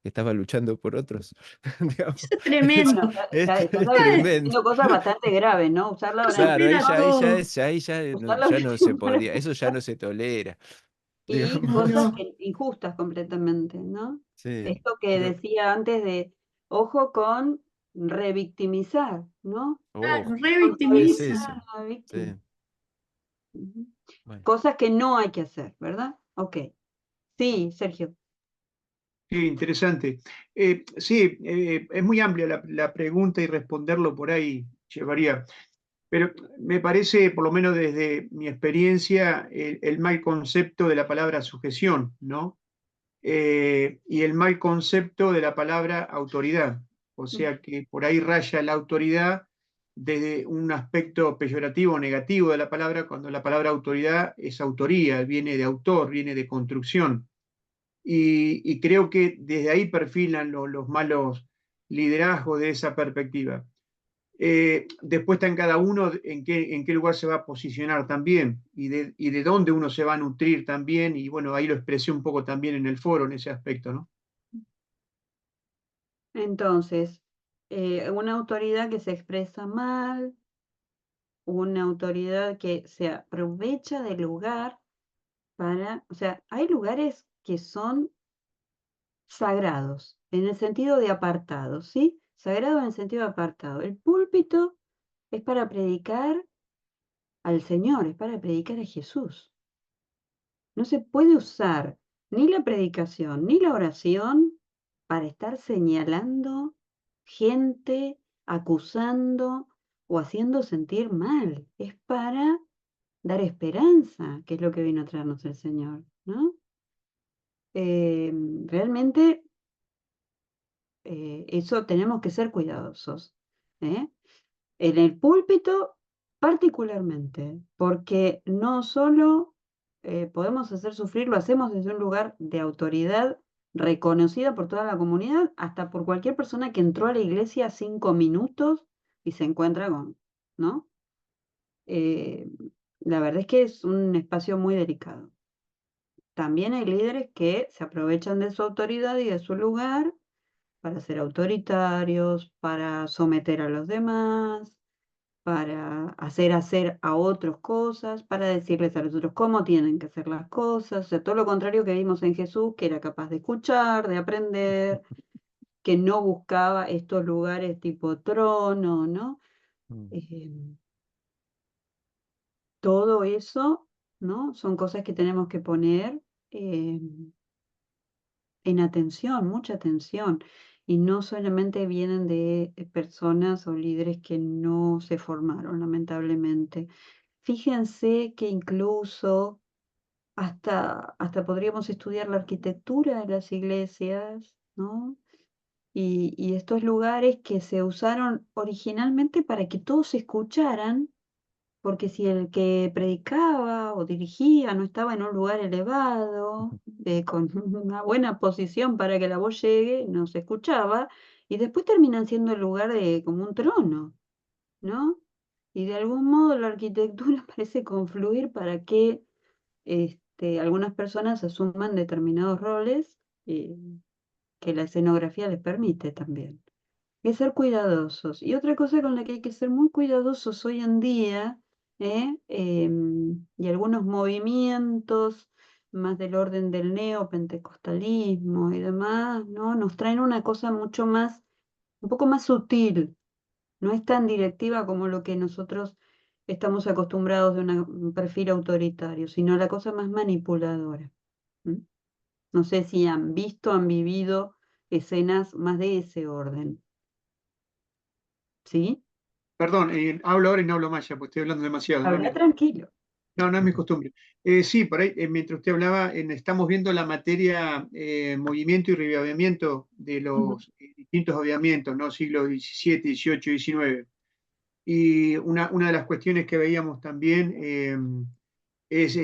estaba luchando por otros. Digamos, Eso es es, Bueno, tremendo. es estás tremendo. diciendo cosas bastante graves, ¿no? Usar la Eso Claro, oración supera todo. usar la ya no se oración podía, eso ya no se tolera, y No, cosas digamos. no. injustas completamente, ¿no? Sí, Esto que creo. decía antes de, ojo con revictimizar, ¿no? Oh, Claro, ¿qué revictimiza. es Culpabilizar eso? a la víctima. Sí, Ujú. bueno. Cosas que no hay que hacer, ¿verdad? Ok. Sí, Sergio. Sí, interesante. Sí, es muy amplia la pregunta y responderlo por ahí llevaría. Pero me parece, por lo menos desde mi experiencia, el mal concepto de la palabra sujeción, ¿no? Y el mal concepto de la palabra autoridad. O Mm. sea que por ahí raya la autoridad desde un aspecto peyorativo o negativo de la palabra, cuando la palabra autoridad es autoría, viene de autor, viene de construcción. Y creo que desde ahí perfilan los malos liderazgos de esa perspectiva. Después está en cada uno en qué lugar se va a posicionar también y de dónde uno se va a nutrir también. Y bueno, ahí lo expresé un poco también en el foro en ese aspecto, ¿no? Entonces, una autoridad que se expresa mal, una autoridad que se aprovecha del lugar para, o sea, hay lugares que son sagrados, en el sentido de apartados, ¿sí? Sagrado en el sentido de apartado. El púlpito es para predicar al Señor, es para predicar a Jesús. No se puede usar ni la predicación ni la oración para estar señalando gente, acusando o haciendo sentir mal. Es para dar esperanza, que es lo que vino a traernos el Señor, ¿no? Realmente eso tenemos que ser cuidadosos, ¿eh? En el púlpito particularmente, porque no solo podemos hacer sufrir, lo hacemos desde un lugar de autoridad reconocida por toda la comunidad, hasta por cualquier persona que entró a la iglesia 5 minutos y se encuentra con, ¿no? Eh, la verdad es que es un espacio muy delicado. También hay líderes que se aprovechan de su autoridad y de su lugar para ser autoritarios, para someter a los demás, para hacer a otros cosas, para decirles a los otros cómo tienen que hacer las cosas. O sea, todo lo contrario que vimos en Jesús, que era capaz de escuchar, de aprender, que no buscaba estos lugares tipo trono, ¿no? Mm. Todo eso, ¿no? Son cosas que tenemos que poner en atención, mucha atención. Y no solamente vienen de personas o líderes que no se formaron, lamentablemente. Fíjense que incluso hasta podríamos estudiar la arquitectura de las iglesias, ¿no? Y estos lugares que se usaron originalmente para que todos escucharan, porque si el que predicaba o dirigía no estaba en un lugar elevado, con una buena posición para que la voz llegue, no se escuchaba, y después terminan siendo el lugar de como un trono, ¿no? Y de algún modo la arquitectura parece confluir para que algunas personas asuman determinados roles que la escenografía les permite también. Hay que ser cuidadosos. Y otra cosa con la que hay que ser muy cuidadosos hoy en día, y algunos movimientos más del orden del neopentecostalismo y demás, ¿no? Nos traen una cosa mucho más, un poco más sutil, no es tan directiva como lo que nosotros estamos acostumbrados de un perfil autoritario, sino la cosa más manipuladora. ¿Mm? No sé si han visto, han vivido escenas más de ese orden, ¿sí? Perdón, hablo ahora y no hablo más ya, porque estoy hablando demasiado. No, Habla tranquilo. no es mi costumbre. Sí, por ahí, mientras usted hablaba, estamos viendo la materia movimiento y reavivamiento de Ujú. los distintos avivamientos, ¿no? Siglos XVII, XVIII, XIX. Y una de las cuestiones que veíamos también es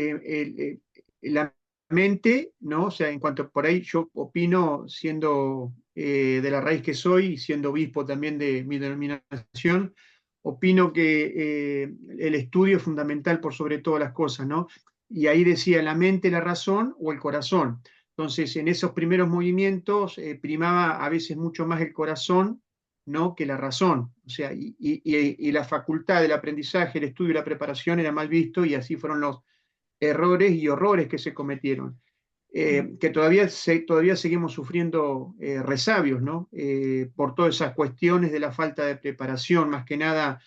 la mente, ¿no? O sea, en cuanto por ahí yo opino, siendo de la raíz que soy, y siendo obispo también de mi denominación, opino que el estudio es fundamental por sobre todas las cosas, ¿no? Y ahí decía la mente, la razón o el corazón. Entonces, en esos primeros movimientos primaba a veces mucho más el corazón, ¿no? Que la razón. O sea, y la facultad del aprendizaje, el estudio y la preparación era mal visto y así fueron los errores y horrores que se cometieron. Que todavía seguimos sufriendo resabios, ¿no? Por todas esas cuestiones de la falta de preparación, más que nada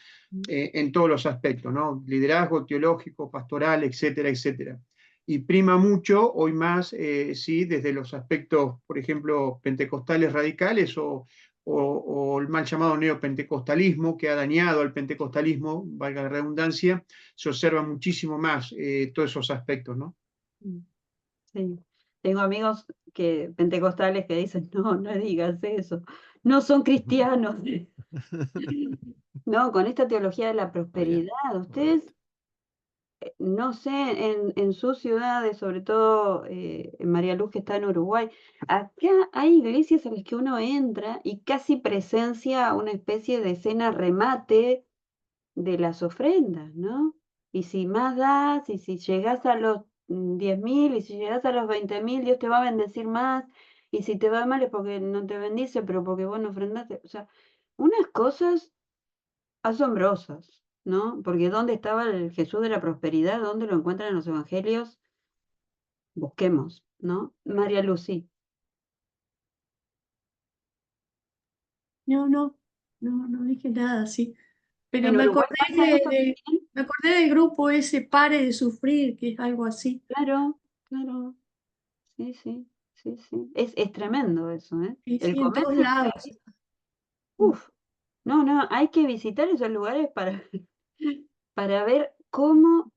en todos los aspectos, ¿no? Liderazgo teológico, pastoral, etcétera, etcétera. Y prima mucho, hoy más, sí, desde los aspectos, por ejemplo, pentecostales radicales o el mal llamado neopentecostalismo, que ha dañado al pentecostalismo, valga la redundancia, se observa muchísimo más todos esos aspectos, ¿no? Sí. Tengo amigos pentecostales que dicen, no, no digas eso, no son cristianos. No, con esta teología de la Muy bien, prosperidad, muy bien. ustedes, no sé, en sus ciudades, sobre todo en María Luz que está en Uruguay, acá hay iglesias en las que uno entra y casi presencia una especie de escena remate de las ofrendas, ¿no? Y si más das, y si llegas a los 10.000, y si llegas a los 20.000, Dios te va a bendecir más, y si te va mal es porque no te bendice, pero porque vos no ofrendaste. O sea, unas cosas asombrosas, ¿no? Porque ¿dónde estaba el Jesús de la prosperidad? ¿Dónde lo encuentran en los evangelios? Busquemos, ¿no? María Lucy. No dije nada, sí. Pero ¿En Uruguay pasa eso también? me acordé del grupo ese Pare de Sufrir, que es algo así. Claro, claro. Sí, sí, sí, sí. Es tremendo eso, ¿eh? Y El sí, en todos comercio lados. exterior. Uf, no, hay que visitar esos lugares para ver cómo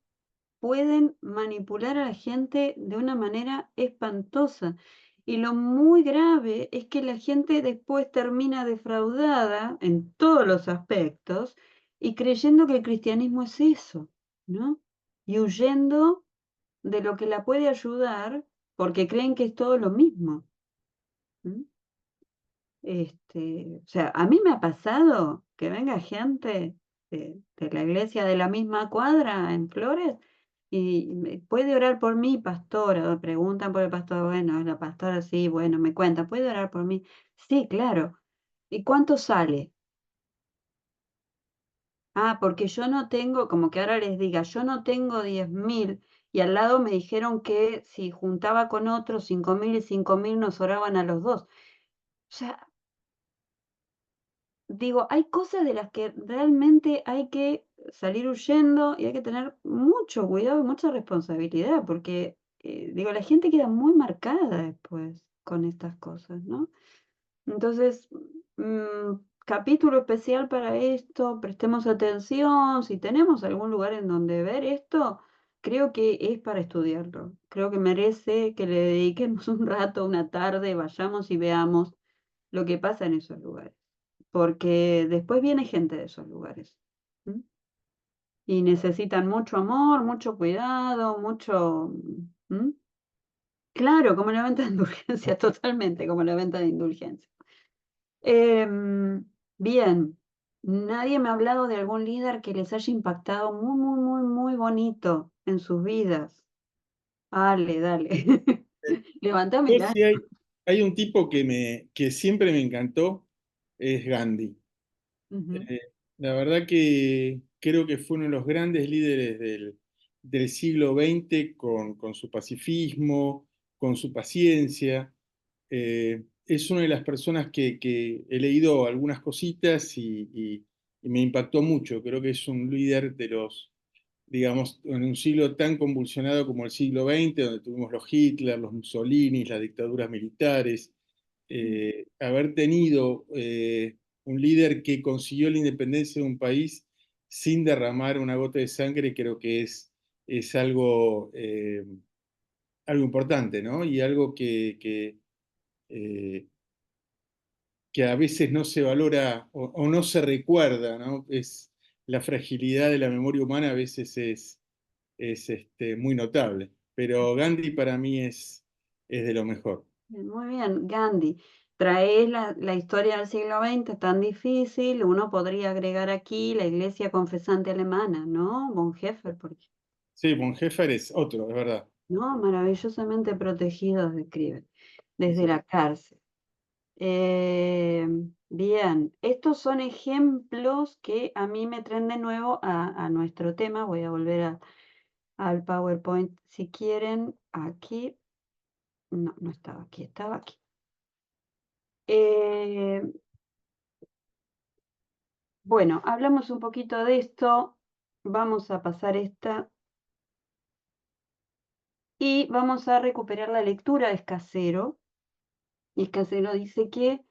pueden manipular a la gente de una manera espantosa. Y lo muy grave es que la gente después termina defraudada en todos los aspectos y creyendo que el cristianismo es eso, ¿no? Y huyendo de lo que la puede ayudar porque creen que es todo lo mismo. ¿M? O sea, a mí me ha pasado que venga gente de la iglesia de la misma cuadra en Flores y puede orar por mí, pastora. O preguntan por el pastor, bueno, la pastora sí, bueno, me cuenta, ¿puede orar por mí? Sí, claro. ¿Y cuánto sale? Ah, porque yo no tengo, como que ahora les diga, yo no tengo 10.000 y al lado me dijeron que si juntaba con otros 5.000 y 5.000 nos oraban a los dos. O sea, digo, hay cosas de las que realmente hay que salir huyendo y hay que tener mucho cuidado y mucha responsabilidad, porque, digo, la gente queda muy marcada después con estas cosas, ¿no? Entonces, capítulo especial para esto, prestemos atención, si tenemos algún lugar en donde ver esto, creo que es para estudiarlo. Creo que merece que le dediquemos un rato, una tarde, vayamos y veamos lo que pasa en esos lugares, porque después viene gente de esos lugares. ¿M? Y necesitan mucho amor, mucho cuidado, mucho... ¿m? Claro, como la venta de indulgencia, totalmente como la venta de indulgencia. Bien, nadie me ha hablado de algún líder que les haya impactado muy, muy, muy, muy bonito en sus vidas. Dale, dale. Levantame Yo la... sí hay un tipo que siempre me encantó, es Gandhi. Ujú. Eh, la verdad que creo que fue uno de los grandes líderes del siglo XX con su pacifismo, con su paciencia. Es una de las personas que he leído algunas cositas y me impactó mucho. Creo que es un líder de los, digamos, en un siglo tan convulsionado como el siglo XX, donde tuvimos los Hitler, los Mussolini, las dictaduras militares. Haber tenido un líder que consiguió la independencia de un país sin derramar una gota de sangre, creo que es algo, algo importante, ¿no? Y algo eh, que a veces no se valora o no se recuerda, ¿no? Es la fragilidad de la memoria humana a veces es muy notable. Pero Gandhi para mí es de lo mejor. Muy bien, Gandhi. Traes la historia del siglo XX tan difícil, uno podría agregar aquí la iglesia confesante alemana, ¿no? Bonhoeffer, porque, Sí, Bonhoeffer es otro, es verdad. ¿no? Maravillosamente protegidos, describen, Sí, desde sí. la cárcel. Bien, estos son ejemplos que a mí me traen de nuevo a nuestro tema. Voy a volver al PowerPoint si quieren. Aquí, no, no estaba aquí, estaba aquí. Eh, Bueno, hablamos un poquito de esto. Vamos a pasar esta y vamos a recuperar la lectura de Escasero. Y Escasero dice que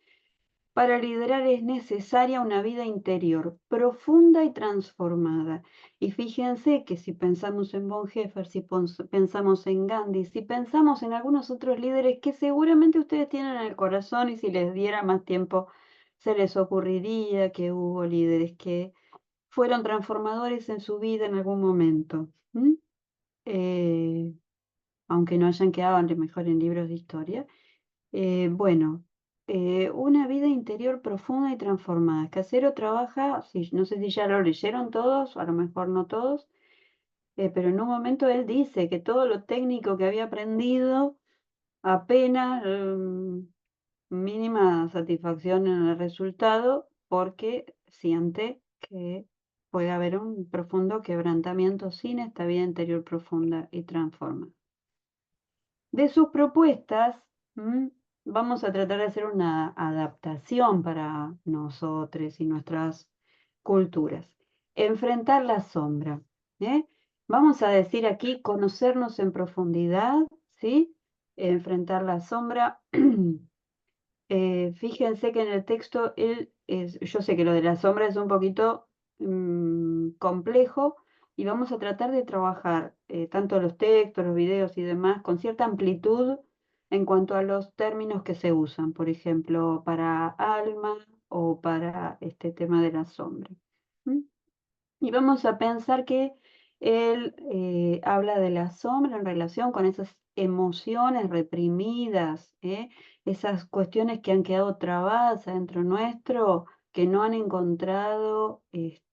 para liderar es necesaria una vida interior profunda y transformada. Y fíjense que si pensamos en Bonhoeffer, si pensamos en Gandhi, si pensamos en algunos otros líderes que seguramente ustedes tienen en el corazón y si les diera más tiempo se les ocurriría que hubo líderes que fueron transformadores en su vida en algún momento, eh, aunque no hayan quedado a lo mejor en libros de historia. Bueno, una vida interior profunda y transformada. Casero trabaja, no sé si ya lo leyeron todos, a lo mejor no todos, pero en un momento él dice que todo lo técnico que había aprendido apenas mínima satisfacción en el resultado porque siente que puede haber un profundo quebrantamiento sin esta vida interior profunda y transforma. De sus propuestas, vamos a tratar de hacer una adaptación para nosotros y nuestras culturas. Enfrentar la sombra. ¿eh? Vamos a decir aquí conocernos en profundidad, ¿sí? Enfrentar la sombra. Fíjense que en el texto, yo sé que lo de la sombra es un poquito complejo y vamos a tratar de trabajar tanto los textos, los videos y demás con cierta amplitud en cuanto a los términos que se usan, por ejemplo, para alma o para este tema de la sombra. ¿Mm? Y vamos a pensar que él habla de la sombra en relación con esas emociones reprimidas, esas cuestiones que han quedado trabadas adentro nuestro, que no han encontrado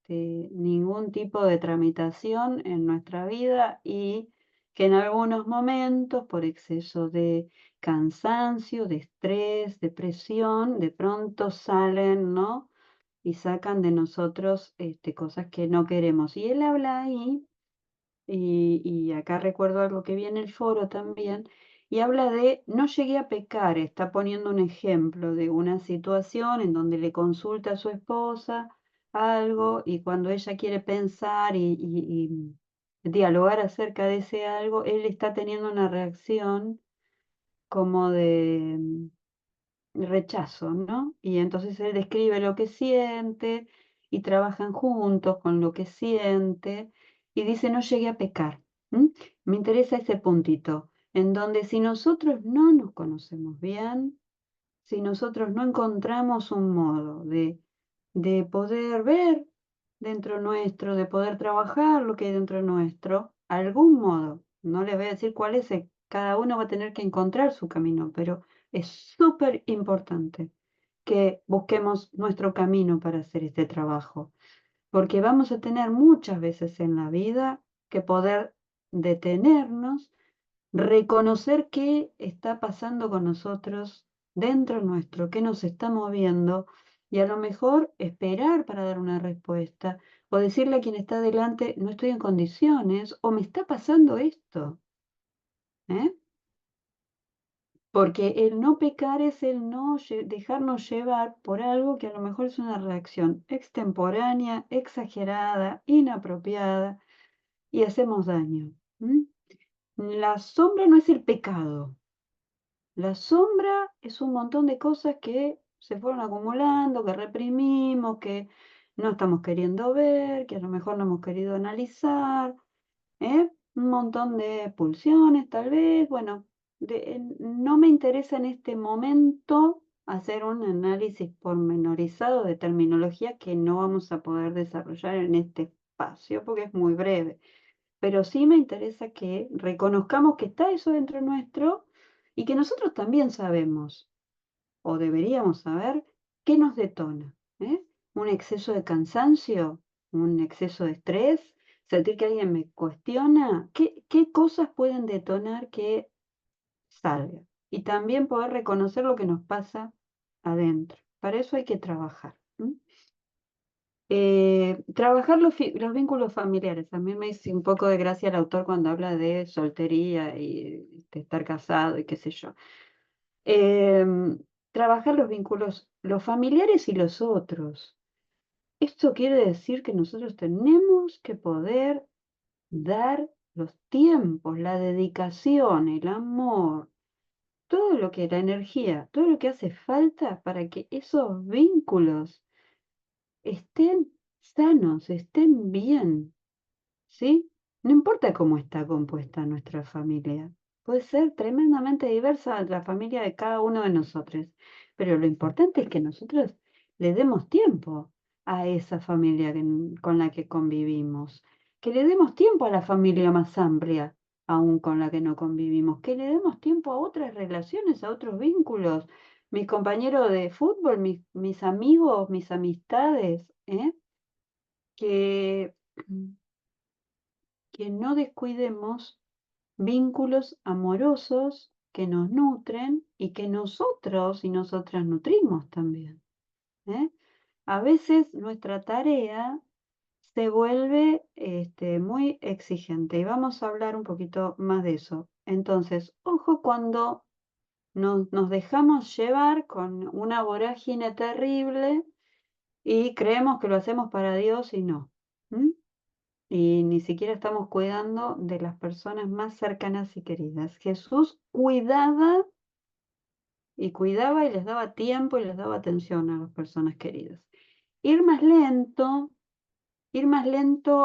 ningún tipo de tramitación en nuestra vida y que en algunos momentos, por exceso de cansancio, de estrés, depresión, de pronto salen, ¿no? Y sacan de nosotros cosas que no queremos. Y él habla ahí, y acá recuerdo algo que vi en el foro también, y habla de no llegué a pecar, está poniendo un ejemplo de una situación en donde le consulta a su esposa algo y cuando ella quiere pensar y dialogar acerca de ese algo, él está teniendo una reacción como de rechazo, ¿no? Y entonces él describe lo que siente y trabajan juntos con lo que siente y dice, no llegué a pecar. ¿M? Me interesa ese puntito, en donde si nosotros no nos conocemos bien, si nosotros no encontramos un modo de poder ver dentro nuestro, de poder trabajar lo que hay dentro nuestro, algún modo, no les voy a decir cuál es, cada uno va a tener que encontrar su camino, pero es súper importante que busquemos nuestro camino para hacer este trabajo, porque vamos a tener muchas veces en la vida que poder detenernos, reconocer qué está pasando con nosotros dentro nuestro, qué nos está moviendo y a lo mejor esperar para dar una respuesta o decirle a quien está delante, no estoy en condiciones o me está pasando esto. ¿Eh? Porque el no pecar es el no dejarnos llevar por algo que a lo mejor es una reacción extemporánea, exagerada, inapropiada y hacemos daño. ¿M? La sombra no es el pecado. La sombra es un montón de cosas que se fueron acumulando, que reprimimos, que no estamos queriendo ver, que a lo mejor no hemos querido analizar, un montón de pulsiones tal vez. Bueno, no me interesa en este momento hacer un análisis pormenorizado de terminología que no vamos a poder desarrollar en este espacio porque es muy breve. Pero sí me interesa que reconozcamos que está eso dentro nuestro y que nosotros también sabemos, o deberíamos saber, qué nos detona. Un exceso de cansancio, un exceso de estrés, sentir que alguien me cuestiona, qué cosas pueden detonar que salga. Y también poder reconocer lo que nos pasa adentro. Para eso hay que trabajar. Trabajar los vínculos familiares. A mí me hizo un poco de gracia el autor cuando habla de soltería y de estar casado y qué sé yo. Trabajar los vínculos, los familiares y los otros. Esto quiere decir que nosotros tenemos que poder dar los tiempos, la dedicación, el amor, todo lo que la energía, todo lo que hace falta para que esos vínculos estén sanos, estén bien, ¿sí? No importa cómo está compuesta nuestra familia. Puede ser tremendamente diversa la familia de cada uno de nosotros, pero lo importante es que nosotros le demos tiempo a esa familia con la que convivimos, que le demos tiempo a la familia más amplia, aún con la que no convivimos, que le demos tiempo a otras relaciones, a otros vínculos, mis compañeros de fútbol, mis amigos, mis amistades, que que no descuidemos vínculos amorosos que nos nutren y que nosotros y nosotras nutrimos también. ¿Eh? A veces nuestra tarea se vuelve muy exigente y vamos a hablar un poquito más de eso. Entonces, ojo cuando nos dejamos llevar con una vorágine terrible y creemos que lo hacemos para Dios y no. ¿M? Y ni siquiera estamos cuidando de las personas más cercanas y queridas. Jesús cuidaba y cuidaba y les daba tiempo y les daba atención a las personas queridas. Ir más lento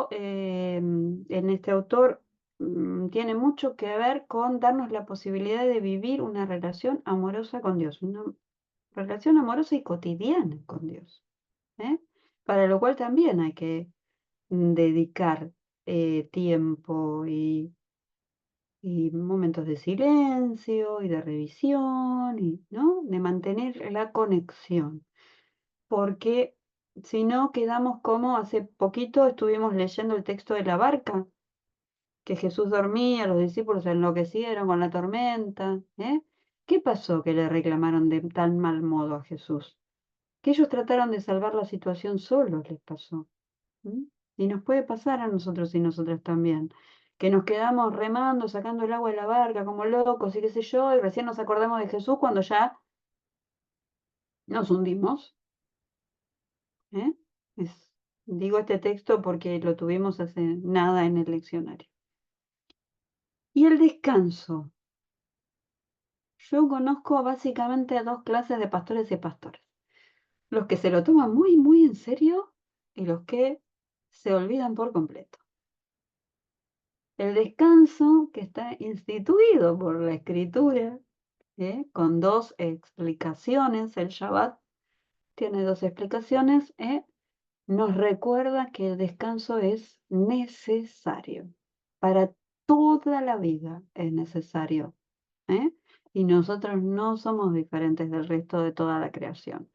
en este autor tiene mucho que ver con darnos la posibilidad de vivir una relación amorosa con Dios, una relación amorosa y cotidiana con Dios, ¿eh? Para lo cual también hay que dedicar tiempo y momentos de silencio y de revisión, ¿no? De mantener la conexión, porque si no quedamos como hace poquito estuvimos leyendo el texto de la barca, que Jesús dormía, los discípulos se enloquecieron con la tormenta, ¿eh? ¿Qué pasó que le reclamaron de tan mal modo a Jesús? Que ellos trataron de salvar la situación solos, les pasó. ¿Mm? Y nos puede pasar a nosotros y nosotras también, que nos quedamos remando, sacando el agua de la barca como locos y qué sé yo, y recién nos acordamos de Jesús cuando ya nos hundimos, ¿eh? Digo este texto porque lo tuvimos hace nada en el leccionario. Y el descanso. Yo conozco básicamente dos clases de pastores y pastores. Los que se lo toman muy, muy en serio y los que se olvidan por completo. El descanso que está instituido por la Escritura, con dos explicaciones, el Shabbat tiene dos explicaciones, nos recuerda que el descanso es necesario. Para toda la vida es necesario. ¿eh? Y nosotros no somos diferentes del resto de toda la creación.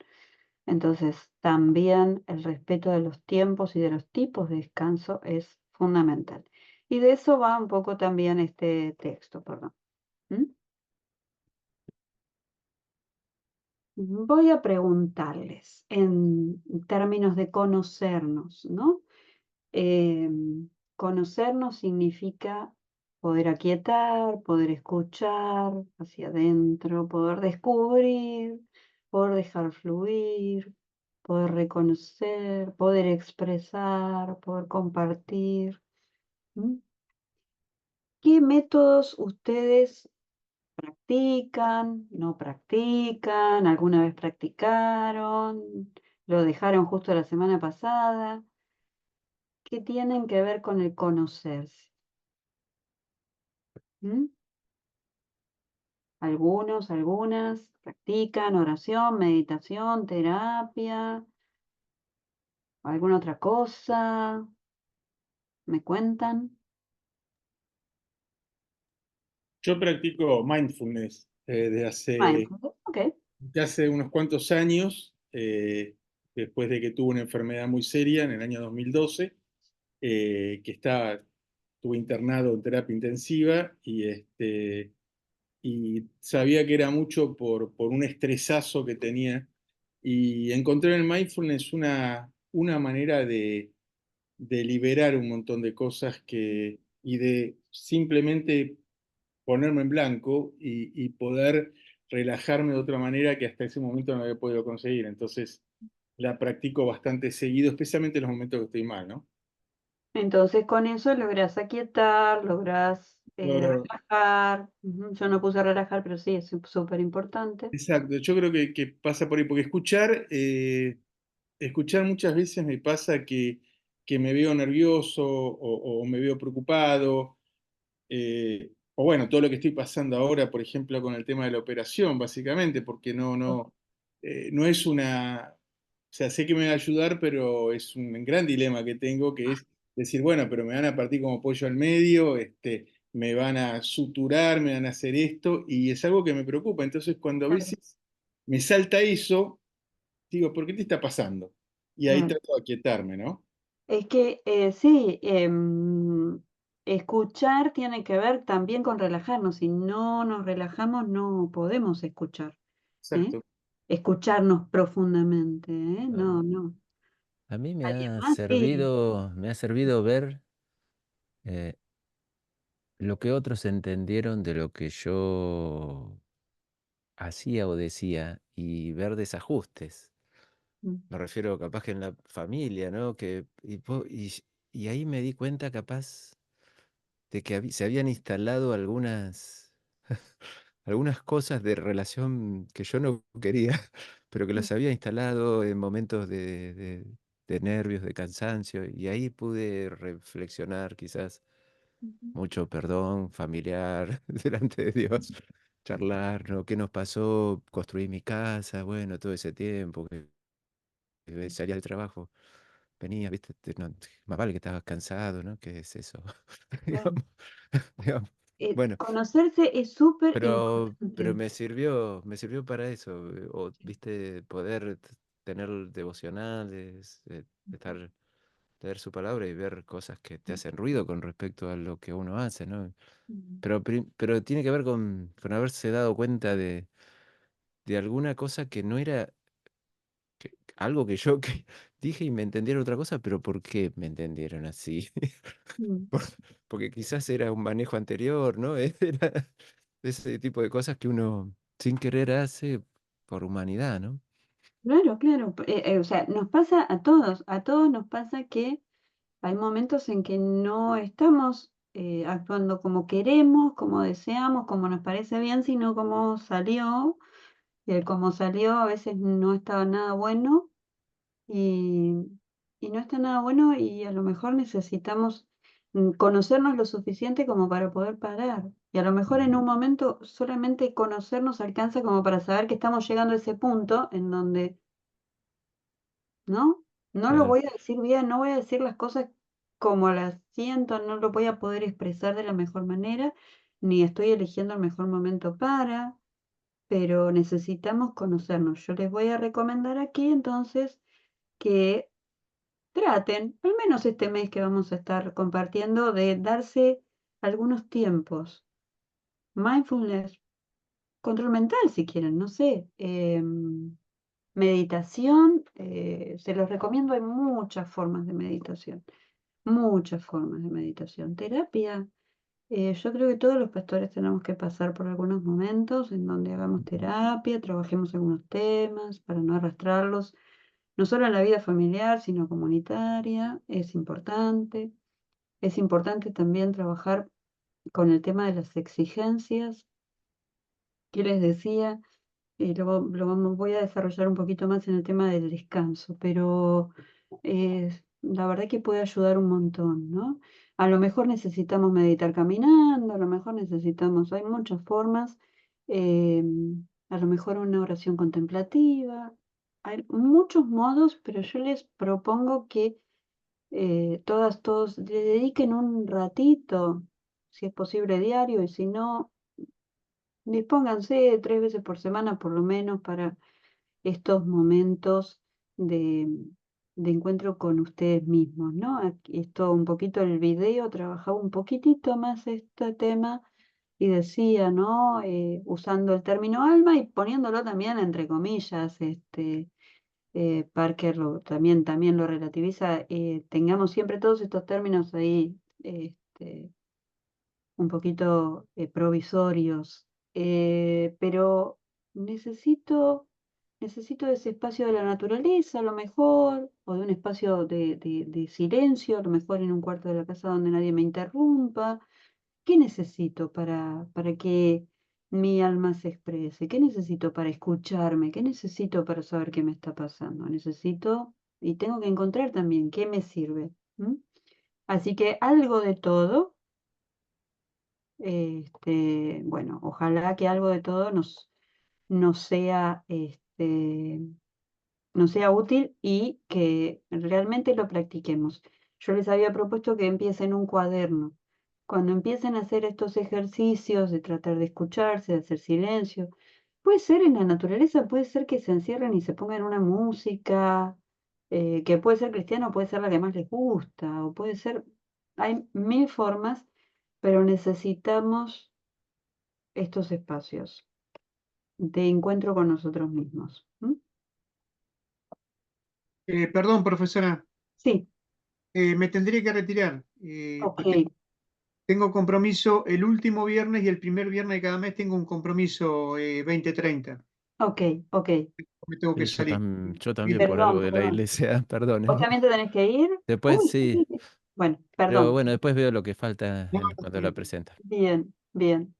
Entonces, también el respeto de los tiempos y de los tipos de descanso es fundamental. Y de eso va un poco también este texto, perdón. ¿Mm? Voy a preguntarles en términos de conocernos, ¿no? Conocernos significa poder aquietar, poder escuchar hacia adentro, poder descubrir, poder dejar fluir, poder reconocer, poder expresar, poder compartir. ¿Mm? ¿Qué métodos ustedes practican, no practican, alguna vez practicaron, lo dejaron justo la semana pasada? ¿Qué tienen que ver con el conocerse? ¿Mm? Algunos, algunas practican oración, meditación, terapia, alguna otra cosa. ¿Me cuentan? Yo practico mindfulness Mindfulness, ok. de hace unos cuantos años, después de que tuve una enfermedad muy seria en el año 2012, estuve internado en terapia intensiva y sabía que era mucho por un estresazo que tenía. Y encontré en el mindfulness una manera de liberar un montón de cosas y de simplemente ponerme en blanco y poder relajarme de otra manera que hasta ese momento no había podido conseguir. Entonces la practico bastante seguido, especialmente en los momentos que estoy mal, ¿no? Entonces con eso lográs aquietar, lográs Logro- relajar. Ujú, yo no puse relajar, pero sí, es súper importante. Exacto, yo creo que pasa por ahí, porque escuchar muchas veces me pasa que me veo nervioso o me veo preocupado, o bueno, todo lo que estoy pasando ahora, por ejemplo, con el tema de la operación, básicamente, porque no es o sea, sé que me va a ayudar, pero es un gran dilema que tengo, que es decir, bueno, pero me van a partir como pollo al medio, me van a suturar, me van a hacer esto, y es algo que me preocupa. Entonces, cuando a Claro. veces me salta eso, digo, ¿por qué te está pasando? Y ahí Mm. trato de aquietarme, ¿no? Es que sí, escuchar tiene que ver también con relajarnos. Si no nos relajamos, no podemos escuchar, ¿eh? Exacto. Escucharnos profundamente, ¿eh? A, No, no. a mí ¿Alguien más? Sí. me ha servido ver eh, lo que otros entendieron de lo que yo hacía o decía y ver desajustes. Mm, Me refiero capaz que en la familia, ¿no? Y ahí me di cuenta capaz de que se habían instalado algunas cosas de relación que yo no quería, pero que mm, las había instalado en momentos de nervios, de cansancio, y ahí pude reflexionar quizás Ujú. mucho perdón familiar delante de Dios, charlar, ¿no? ¿Qué nos pasó? Construir mi casa, bueno, todo ese tiempo que salías del trabajo, venías, viste, más vale que estabas cansado, ¿no? ¿Qué es eso? Claro. Digamos, digamos. Bueno, Conocerse es súper pero importante. me sirvió para eso, o, viste, poder tener devocionales, estar, leer su palabra y ver cosas que te hacen ruido con respecto a lo que uno hace, ¿no? Mm. Pero tiene que ver con haberse dado cuenta de alguna cosa que no era algo que yo que dije y me entendieron otra cosa, pero ¿por qué me entendieron así? Mm. Por- Porque quizás era un manejo anterior, ¿no? Era ese tipo de cosas que uno sin querer hace por humanidad, ¿no? Claro, claro. O sea, nos pasa a todos nos pasa que hay momentos en que no estamos actuando como queremos, como deseamos, como nos parece bien, sino como salió. Y el como salió a veces no estaba nada bueno y, y no está nada bueno y a lo mejor necesitamos conocernos lo suficiente como para poder parar. Y a lo mejor en un momento solamente conocernos alcanza como para saber que estamos llegando a ese punto en donde, ¿no? No lo Claro. voy a decir bien, no voy a decir las cosas como las siento, no lo voy a poder expresar de la mejor manera, ni estoy eligiendo el mejor momento para, pero necesitamos conocernos. Yo les voy a recomendar aquí entonces que traten, al menos este mes que vamos a estar compartiendo, de darse algunos tiempos. Mindfulness, control mental si quieren, no sé. Meditación, se los recomiendo, hay muchas formas de meditación, muchas formas de meditación. Terapia, yo creo que todos los pastores tenemos que pasar por algunos momentos en donde hagamos terapia, trabajemos algunos temas para no arrastrarlos, no solo en la vida familiar, sino comunitaria, es importante. Es importante también trabajar con el tema de las exigencias que les decía. Voy a desarrollar un poquito más en el tema del descanso, pero la verdad que puede ayudar un montón, ¿no? A lo mejor necesitamos meditar caminando, a lo mejor necesitamos, hay muchas formas, eh, a lo mejor una oración contemplativa, hay muchos modos, pero yo les propongo que todos le dediquen un ratito, si es posible diario, y si no, dispónganse 3 veces por semana por lo menos para estos momentos de, de encuentro con ustedes mismos, ¿no? Aquí esto un poquito el video, trabajaba un poquitito más este tema y decía, ¿no? Usando el término alma y poniéndolo también entre comillas, Parker también lo relativiza, tengamos siempre todos estos términos ahí un poquito provisorios, pero necesito, necesito ese espacio de la naturaleza, a lo mejor, o de un espacio de silencio, a lo mejor en un cuarto de la casa donde nadie me interrumpa. ¿Qué necesito para que mi alma se exprese? ¿Qué necesito para escucharme? ¿Qué necesito para saber qué me está pasando? Necesito y tengo que encontrar también qué me sirve. ¿M? Así que algo de todo, bueno, ojalá que algo de todo nos sea, nos sea útil y que realmente lo practiquemos. Yo les había propuesto que empiecen un cuaderno. Cuando empiecen a hacer estos ejercicios de tratar de escucharse, de hacer silencio, puede ser en la naturaleza, puede ser que se encierren y se pongan una música, que puede ser cristiana, puede ser la que más les gusta, o puede ser, hay mil formas, pero necesitamos estos espacios de encuentro con nosotros mismos. ¿M? Perdón, profesora, Sí, me tendría que retirar ok. porque tengo compromiso el último viernes y el primer viernes de cada mes tengo un compromiso 20:30. Ok, ok. Me tengo que Y salir. yo también por algo Perdón, de la perdón. iglesia, ¿Vos perdóneme. también te tenés que ir? Después Uy, sí, sí, sí. Bueno, pero perdón. bueno, después veo lo que falta No, cuando la presenta. Bien, bien.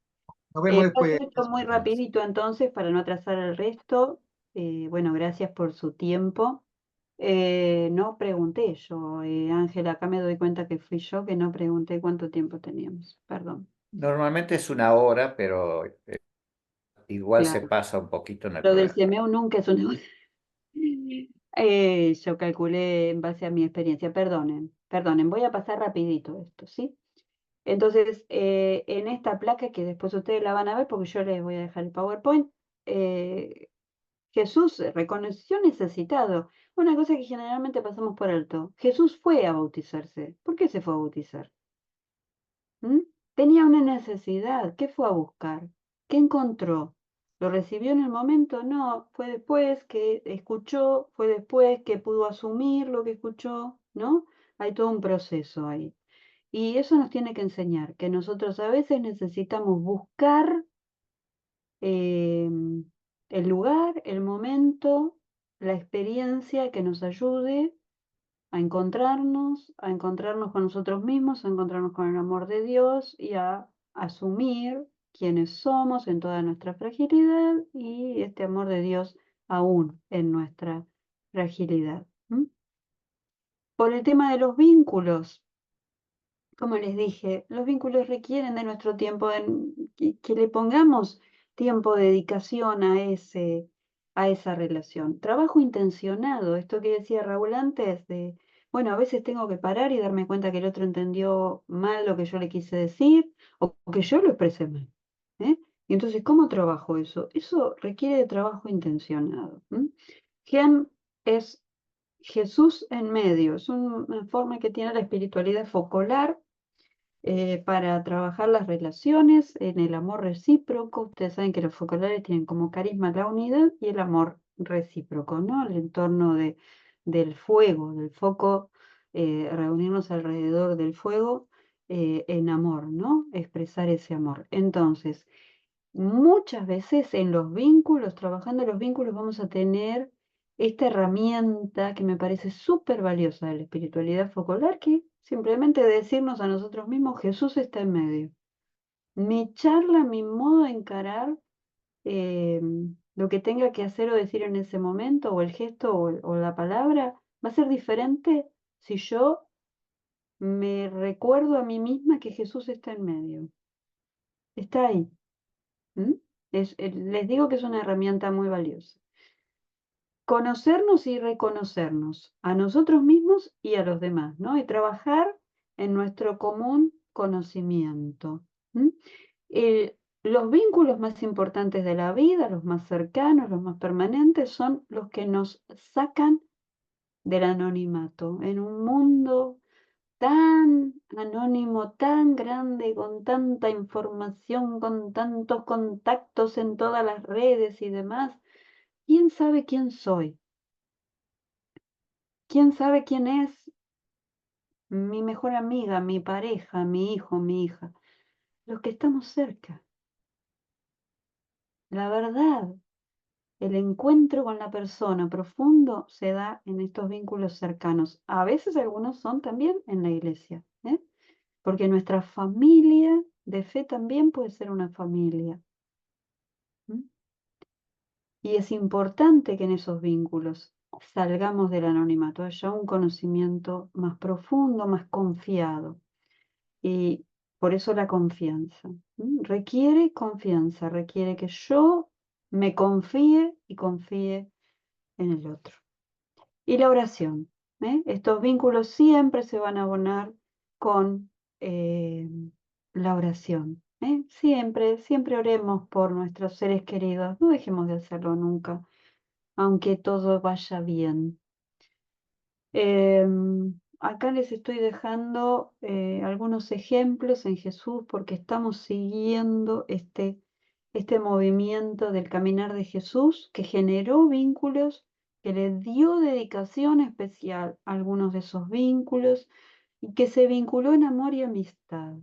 nos vemos después. Perfecto, muy Nos vemos. rapidito entonces para no atrasar el resto. Bueno, gracias por su tiempo. No pregunté yo, Ángela, acá me doy cuenta que fui yo que no pregunté cuánto tiempo teníamos. Perdón. Normalmente es 1 hora, pero igual se Claro, pasa un poquito, no hay lo del problema. CMU nunca es una... Yo calculé en base a mi experiencia. Perdonen, voy a pasar rapidito esto, ¿sí? Entonces, en esta placa que después ustedes la van a ver porque yo les voy a dejar el PowerPoint, Jesús reconoció necesitado. Una cosa que generalmente pasamos por alto. Jesús fue a bautizarse. ¿Por qué se fue a bautizar? ¿Mm? Tenía una necesidad. ¿Qué fue a buscar? ¿Qué encontró? ¿Lo recibió en el momento? No, fue después que escuchó, fue después que pudo asumir lo que escuchó, ¿no? Hay todo un proceso ahí. Y eso nos tiene que enseñar que nosotros a veces necesitamos buscar el lugar, el momento, la experiencia que nos ayude a encontrarnos con nosotros mismos, a encontrarnos con el amor de Dios y a asumir quiénes somos en toda nuestra fragilidad y este amor de Dios aún en nuestra fragilidad. ¿M? Por el tema de los vínculos, como les dije, los vínculos requieren de nuestro tiempo, que le pongamos tiempo de dedicación a esa relación. Trabajo intencionado, esto que decía Raúl antes, de, bueno, a veces tengo que parar y darme cuenta que el otro entendió mal lo que yo le quise decir o que yo lo expresé mal. ¿Eh? Y entonces, ¿cómo trabajo eso? Eso requiere de trabajo intencionado. Gem es Jesús en medio, es una forma que tiene la espiritualidad focolar para trabajar las relaciones en el amor recíproco. Ustedes saben que los focolares tienen como carisma la unidad y el amor recíproco, ¿no? El entorno del fuego, del foco, reunirnos alrededor del fuego en amor, ¿no? Expresar ese amor. Entonces, muchas veces en los vínculos, trabajando los vínculos, vamos a tener esta herramienta que me parece súper valiosa de la espiritualidad focolar, que simplemente decirnos a nosotros mismos, Jesús está en medio. Mi charla, mi modo de encarar eh, lo que tenga que hacer o decir en ese momento, o el gesto o la palabra, va a ser diferente si yo me recuerdo a mí misma que Jesús está en medio. Está ahí. ¿Mm? Les digo que es una herramienta muy valiosa. Conocernos y reconocernos a nosotros mismos y a los demás, ¿no? Y trabajar en nuestro común conocimiento. Los vínculos más importantes de la vida, los más cercanos, los más permanentes, son los que nos sacan del anonimato. En un mundo tan anónimo, tan grande, con tanta información, con tantos contactos en todas las redes y demás, ¿quién sabe quién soy? ¿Quién sabe quién es mi mejor amiga, mi pareja, mi hijo, mi hija? Los que estamos cerca. La verdad, el encuentro con la persona profundo se da en estos vínculos cercanos. A veces algunos son también en la iglesia, ¿eh? Porque nuestra familia de fe también puede ser una familia. Y es importante que en esos vínculos salgamos del anonimato, haya un conocimiento más profundo, más confiado. Y por eso la confianza. Requiere confianza, requiere que yo me confíe y confíe en el otro. Y la oración. Estos vínculos siempre se van a abonar con la oración. Siempre, siempre oremos por nuestros seres queridos. No dejemos de hacerlo nunca, aunque todo vaya bien. Acá les estoy dejando algunos ejemplos en Jesús porque estamos siguiendo este movimiento del caminar de Jesús que generó vínculos, que le dio dedicación especial a algunos de esos vínculos y que se vinculó en amor y amistad.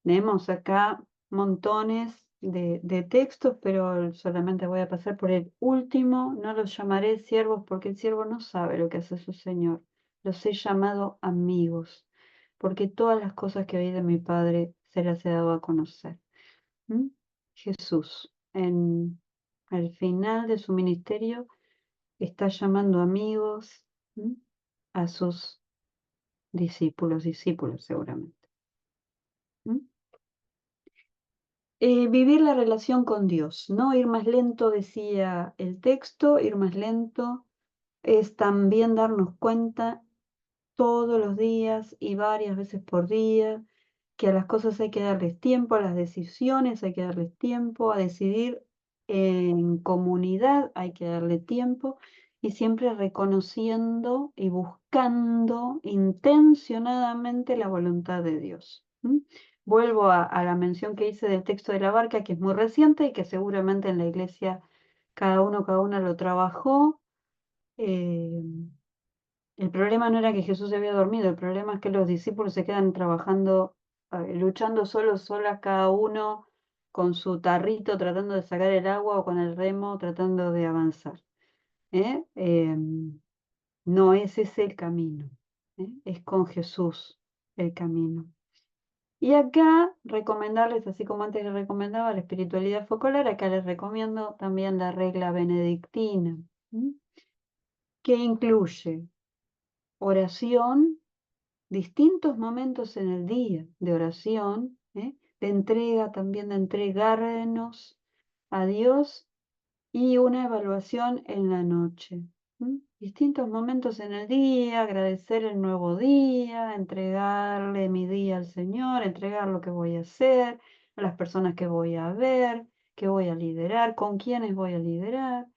Tenemos acá montones de textos, pero solamente voy a pasar por el último. No los llamaré siervos porque el siervo no sabe lo que hace su Señor. Los he llamado amigos, porque todas las cosas que oí de mi Padre se las he dado a conocer. Jesús, en el final de su ministerio, está llamando amigos a sus discípulos seguramente. Vivir la relación con Dios, ¿no? Ir más lento, decía el texto, ir más lento es también darnos cuenta todos los días y varias veces por día que a las cosas hay que darles tiempo, a las decisiones hay que darles tiempo, a decidir en comunidad hay que darle tiempo y siempre reconociendo y buscando intencionadamente la voluntad de Dios. Vuelvo a la mención que hice del texto de la barca, que es muy reciente y que seguramente en la iglesia cada una lo trabajó. El problema no era que Jesús se había dormido, el problema es que los discípulos se quedan trabajando, luchando solas cada uno con su tarrito tratando de sacar el agua o con el remo tratando de avanzar. No es ese el camino, es con Jesús el camino. Y acá recomendarles, así como antes les recomendaba la espiritualidad focolar, acá les recomiendo también la regla benedictina, que incluye oración, distintos momentos en el día de oración, de entrega, también de entregarnos a Dios y una evaluación en la noche. Distintos momentos en el día, agradecer el nuevo día, entregarle mi día al Señor, entregar lo que voy a hacer, a las personas que voy a ver, que voy a liderar, con quiénes voy a liderar.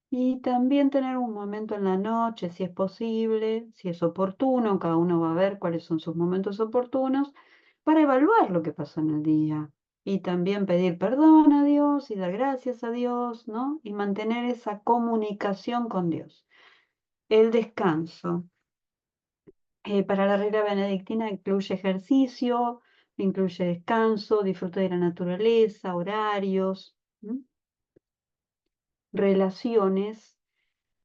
Y también tener un momento en la noche, si es posible, si es oportuno, cada uno va a ver cuáles son sus momentos oportunos, para evaluar lo que pasó en el día. Y también pedir perdón a Dios y dar gracias a Dios, ¿no? Y mantener esa comunicación con Dios. El descanso. Para la regla benedictina incluye ejercicio, incluye descanso, disfrute de la naturaleza, horarios, relaciones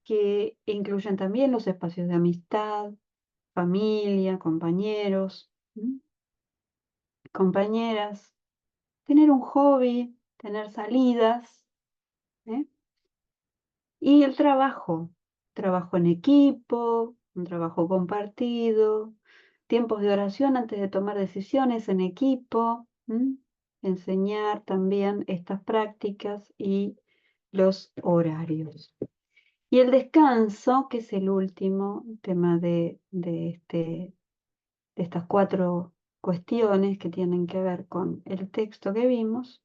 que incluyen también los espacios de amistad, familia, compañeros, compañeras, tener un hobby, tener salidas, ¿eh? Y el trabajo en equipo, un trabajo compartido, tiempos de oración antes de tomar decisiones en equipo, enseñar también estas prácticas y los horarios. Y el descanso, que es el último tema de estas 4 cuestiones que tienen que ver con el texto que vimos,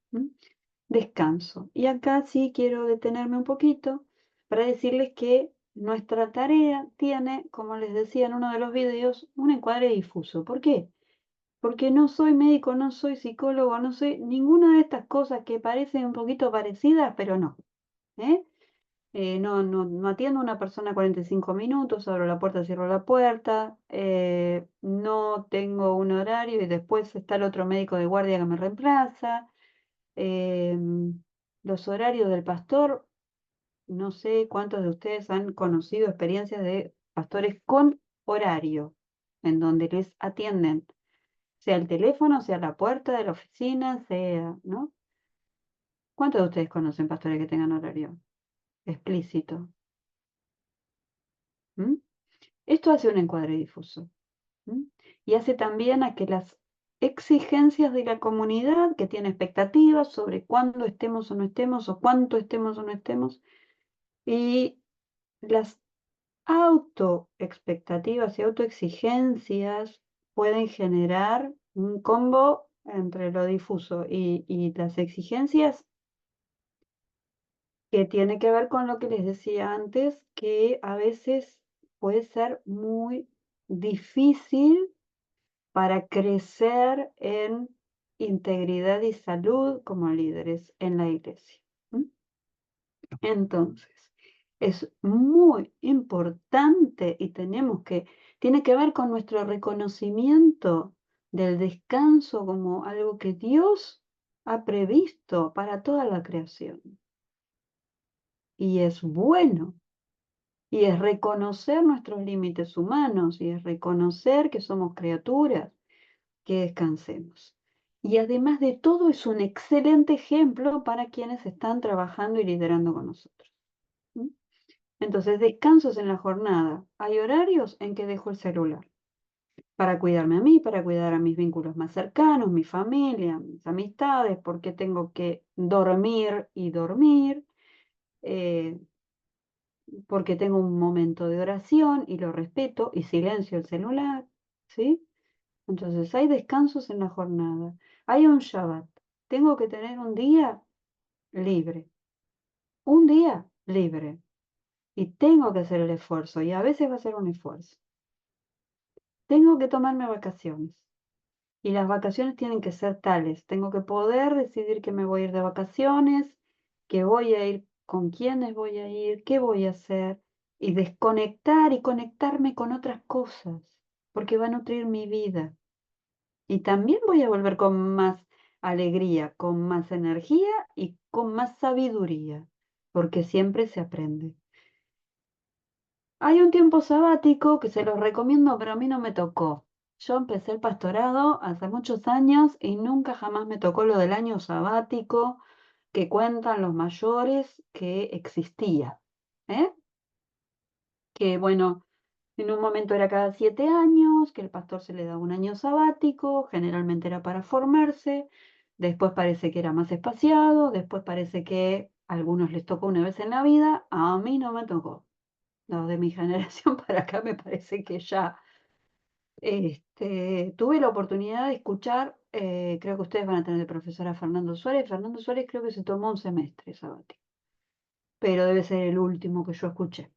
descanso. Y acá sí quiero detenerme un poquito para decirles que nuestra tarea tiene, como les decía en uno de los videos, un encuadre difuso. ¿Por qué? Porque no soy médico, no soy psicólogo, no soy ninguna de estas cosas que parecen un poquito parecidas, pero no. No atiendo a una persona 45 minutos, abro la puerta, cierro la puerta, no tengo un horario y después está el otro médico de guardia que me reemplaza. Los horarios del pastor, no sé cuántos de ustedes han conocido experiencias de pastores con horario, en donde les atienden, sea el teléfono, sea la puerta de la oficina, sea, ¿no? ¿Cuántos de ustedes conocen pastores que tengan horario explícito? Esto hace un encuadre difuso y hace también a que las exigencias de la comunidad, que tiene expectativas sobre cuándo estemos o no estemos, o cuánto estemos o no estemos, y las autoexpectativas y autoexigencias pueden generar un combo entre lo difuso y las exigencias que tiene que ver con lo que les decía antes, que a veces puede ser muy difícil para crecer en integridad y salud como líderes en la iglesia. Entonces, es muy importante y tiene que ver con nuestro reconocimiento del descanso como algo que Dios ha previsto para toda la creación. Y es bueno. Y es reconocer nuestros límites humanos y es reconocer que somos criaturas, que descansemos. Y además de todo es un excelente ejemplo para quienes están trabajando y liderando con nosotros. Entonces, descansos en la jornada. Hay horarios en que dejo el celular para cuidarme a mí, para cuidar a mis vínculos más cercanos, mi familia, mis amistades, porque tengo que dormir y dormir, eh, porque tengo un momento de oración y lo respeto y silencio el celular, ¿sí? Entonces hay descansos en la jornada. Hay un Shabbat. Tengo que tener un día libre. Un día libre. Y tengo que hacer el esfuerzo. Y a veces va a ser un esfuerzo. Tengo que tomarme vacaciones. Y las vacaciones tienen que ser tales. Tengo que poder decidir que me voy a ir de vacaciones, que voy a ir, con quiénes voy a ir, qué voy a hacer. Y desconectar y conectarme con otras cosas. Porque va a nutrir mi vida. Y también voy a volver con más alegría, con más energía y con más sabiduría, porque siempre se aprende. Hay un tiempo sabático que se los recomiendo, pero a mí no me tocó. Yo empecé el pastorado hace muchos años y nunca jamás me tocó lo del año sabático que cuentan los mayores que existía. ¿Eh? Que bueno, en un momento era cada 7 años, que el pastor se le daba un año sabático, generalmente era para formarse, después parece que era más espaciado, después parece que a algunos les tocó una vez en la vida, a mí no me tocó. Los de mi generación para acá me parece que ya tuve la oportunidad de escuchar, creo que ustedes van a tener de profesora a Fernando Suárez. Fernando Suárez creo que se tomó un semestre sabático, pero debe ser el último que yo escuché.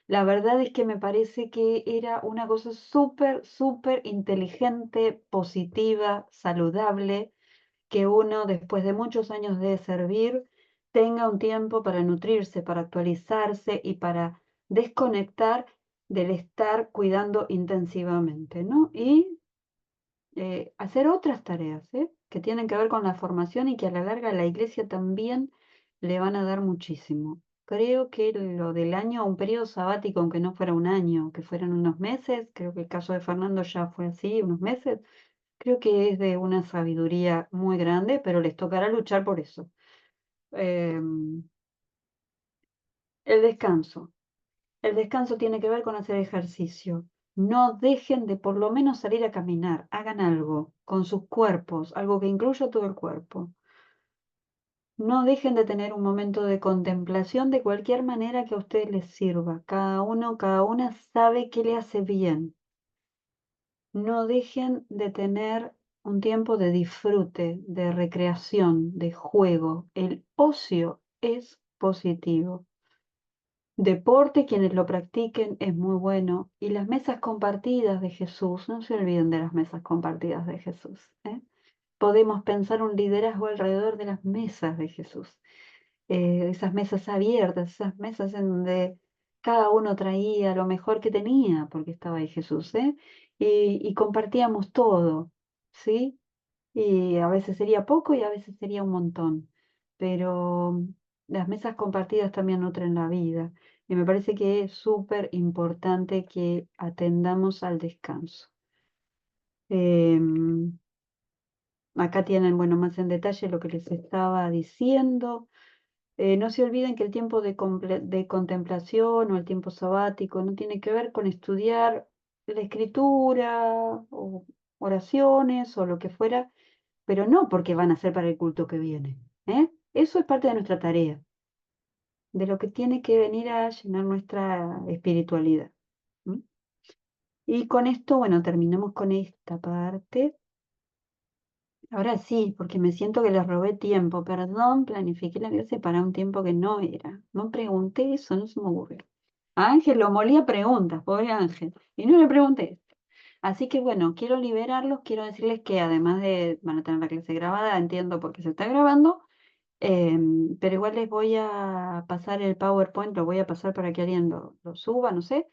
La verdad es que me parece que era una cosa súper, súper inteligente, positiva, saludable, que uno, después de muchos años de servir, tenga un tiempo para nutrirse, para actualizarse y para desconectar del estar cuidando intensivamente, ¿no? Y hacer otras tareas, que tienen que ver con la formación y que a la larga la iglesia también le van a dar muchísimo. Creo que lo del año, un periodo sabático, aunque no fuera un año, que fueran unos meses, creo que el caso de Fernando ya fue así, unos meses, creo que es de una sabiduría muy grande, pero les tocará luchar por eso. El descanso. El descanso tiene que ver con hacer ejercicio. No dejen de por lo menos salir a caminar, hagan algo con sus cuerpos, algo que incluya todo el cuerpo. No dejen de tener un momento de contemplación de cualquier manera que a ustedes les sirva. Cada uno, cada una sabe qué le hace bien. No dejen de tener un tiempo de disfrute, de recreación, de juego. El ocio es positivo. Deporte, quienes lo practiquen, es muy bueno. Y las mesas compartidas de Jesús, no se olviden de las mesas compartidas de Jesús. Podemos pensar un liderazgo alrededor de las mesas de Jesús. Esas mesas abiertas, esas mesas en donde cada uno traía lo mejor que tenía, porque estaba ahí Jesús, y compartíamos todo, ¿sí? Y a veces sería poco y a veces sería un montón, pero las mesas compartidas también nutren la vida. Y me parece que es súper importante que atendamos al descanso. Em, Acá tienen, bueno, más en detalle lo que les estaba diciendo. No se olviden que el tiempo de contemplación o el tiempo sabático no tiene que ver con estudiar la escritura o oraciones o lo que fuera, pero no porque van a ser para el culto que viene. Eso es parte de nuestra tarea, de lo que tiene que venir a llenar nuestra espiritualidad. ¿M? Y con esto, bueno, terminamos con esta parte. Ahora sí, porque me siento que les robé tiempo. Perdón, planifiqué la clase para un tiempo que no era. No pregunté eso, no se me ocurrió. A Ángel lo molía preguntas, pobre Ángel. Y no le pregunté. Así que bueno, quiero liberarlos, quiero decirles que además de, van a tener la clase grabada, entiendo por qué se está grabando, pero igual les voy a pasar el PowerPoint, lo voy a pasar para que alguien lo suba, no sé,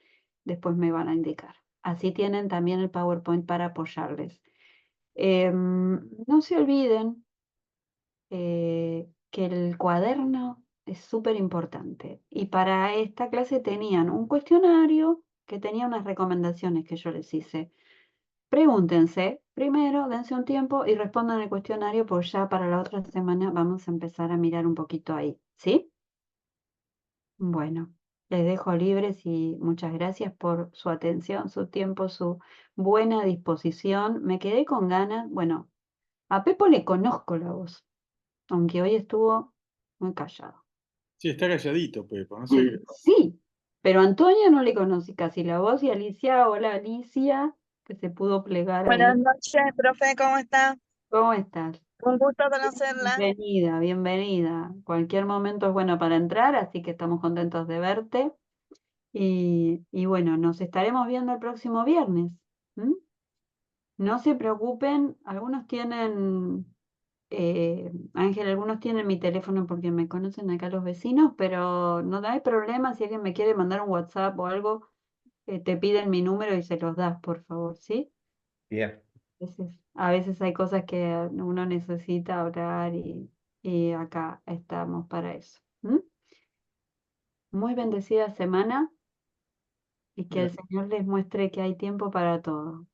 después me van a indicar. Así tienen también el PowerPoint para apoyarles. No se olviden que el cuaderno es súper importante. Y para esta clase tenían un cuestionario que tenía unas recomendaciones que yo les hice. Pregúntense primero, dense un tiempo y respondan el cuestionario, pues ya para la otra semana vamos a empezar a mirar un poquito ahí. ¿Sí? Bueno, les dejo libres y muchas gracias por su atención, su tiempo, su buena disposición. Me quedé con ganas. Bueno, a Pepo le conozco la voz, aunque hoy estuvo muy callado. Sí, está calladito, Pepo, no sé. Sí, pero a Antonio no le conocí casi la voz y Alicia, hola Alicia, que se pudo plegar Buenas ahí. noches, profe, ¿cómo está? ¿Cómo estás? Un gusto conocerla. Bienvenida, bienvenida. Cualquier momento es bueno para entrar, así que estamos contentos de verte. Y bueno, nos estaremos viendo el próximo viernes. ¿M? No se preocupen, algunos tienen, Ángel, algunos tienen mi teléfono porque me conocen acá los vecinos, pero no hay problema si alguien me quiere mandar un WhatsApp o algo, te piden mi número y se los das, por favor, ¿sí? Bien. A veces hay cosas que uno necesita hablar y acá estamos para eso. ¿M? Muy bendecida semana y que el Señor les muestre que hay tiempo para todo.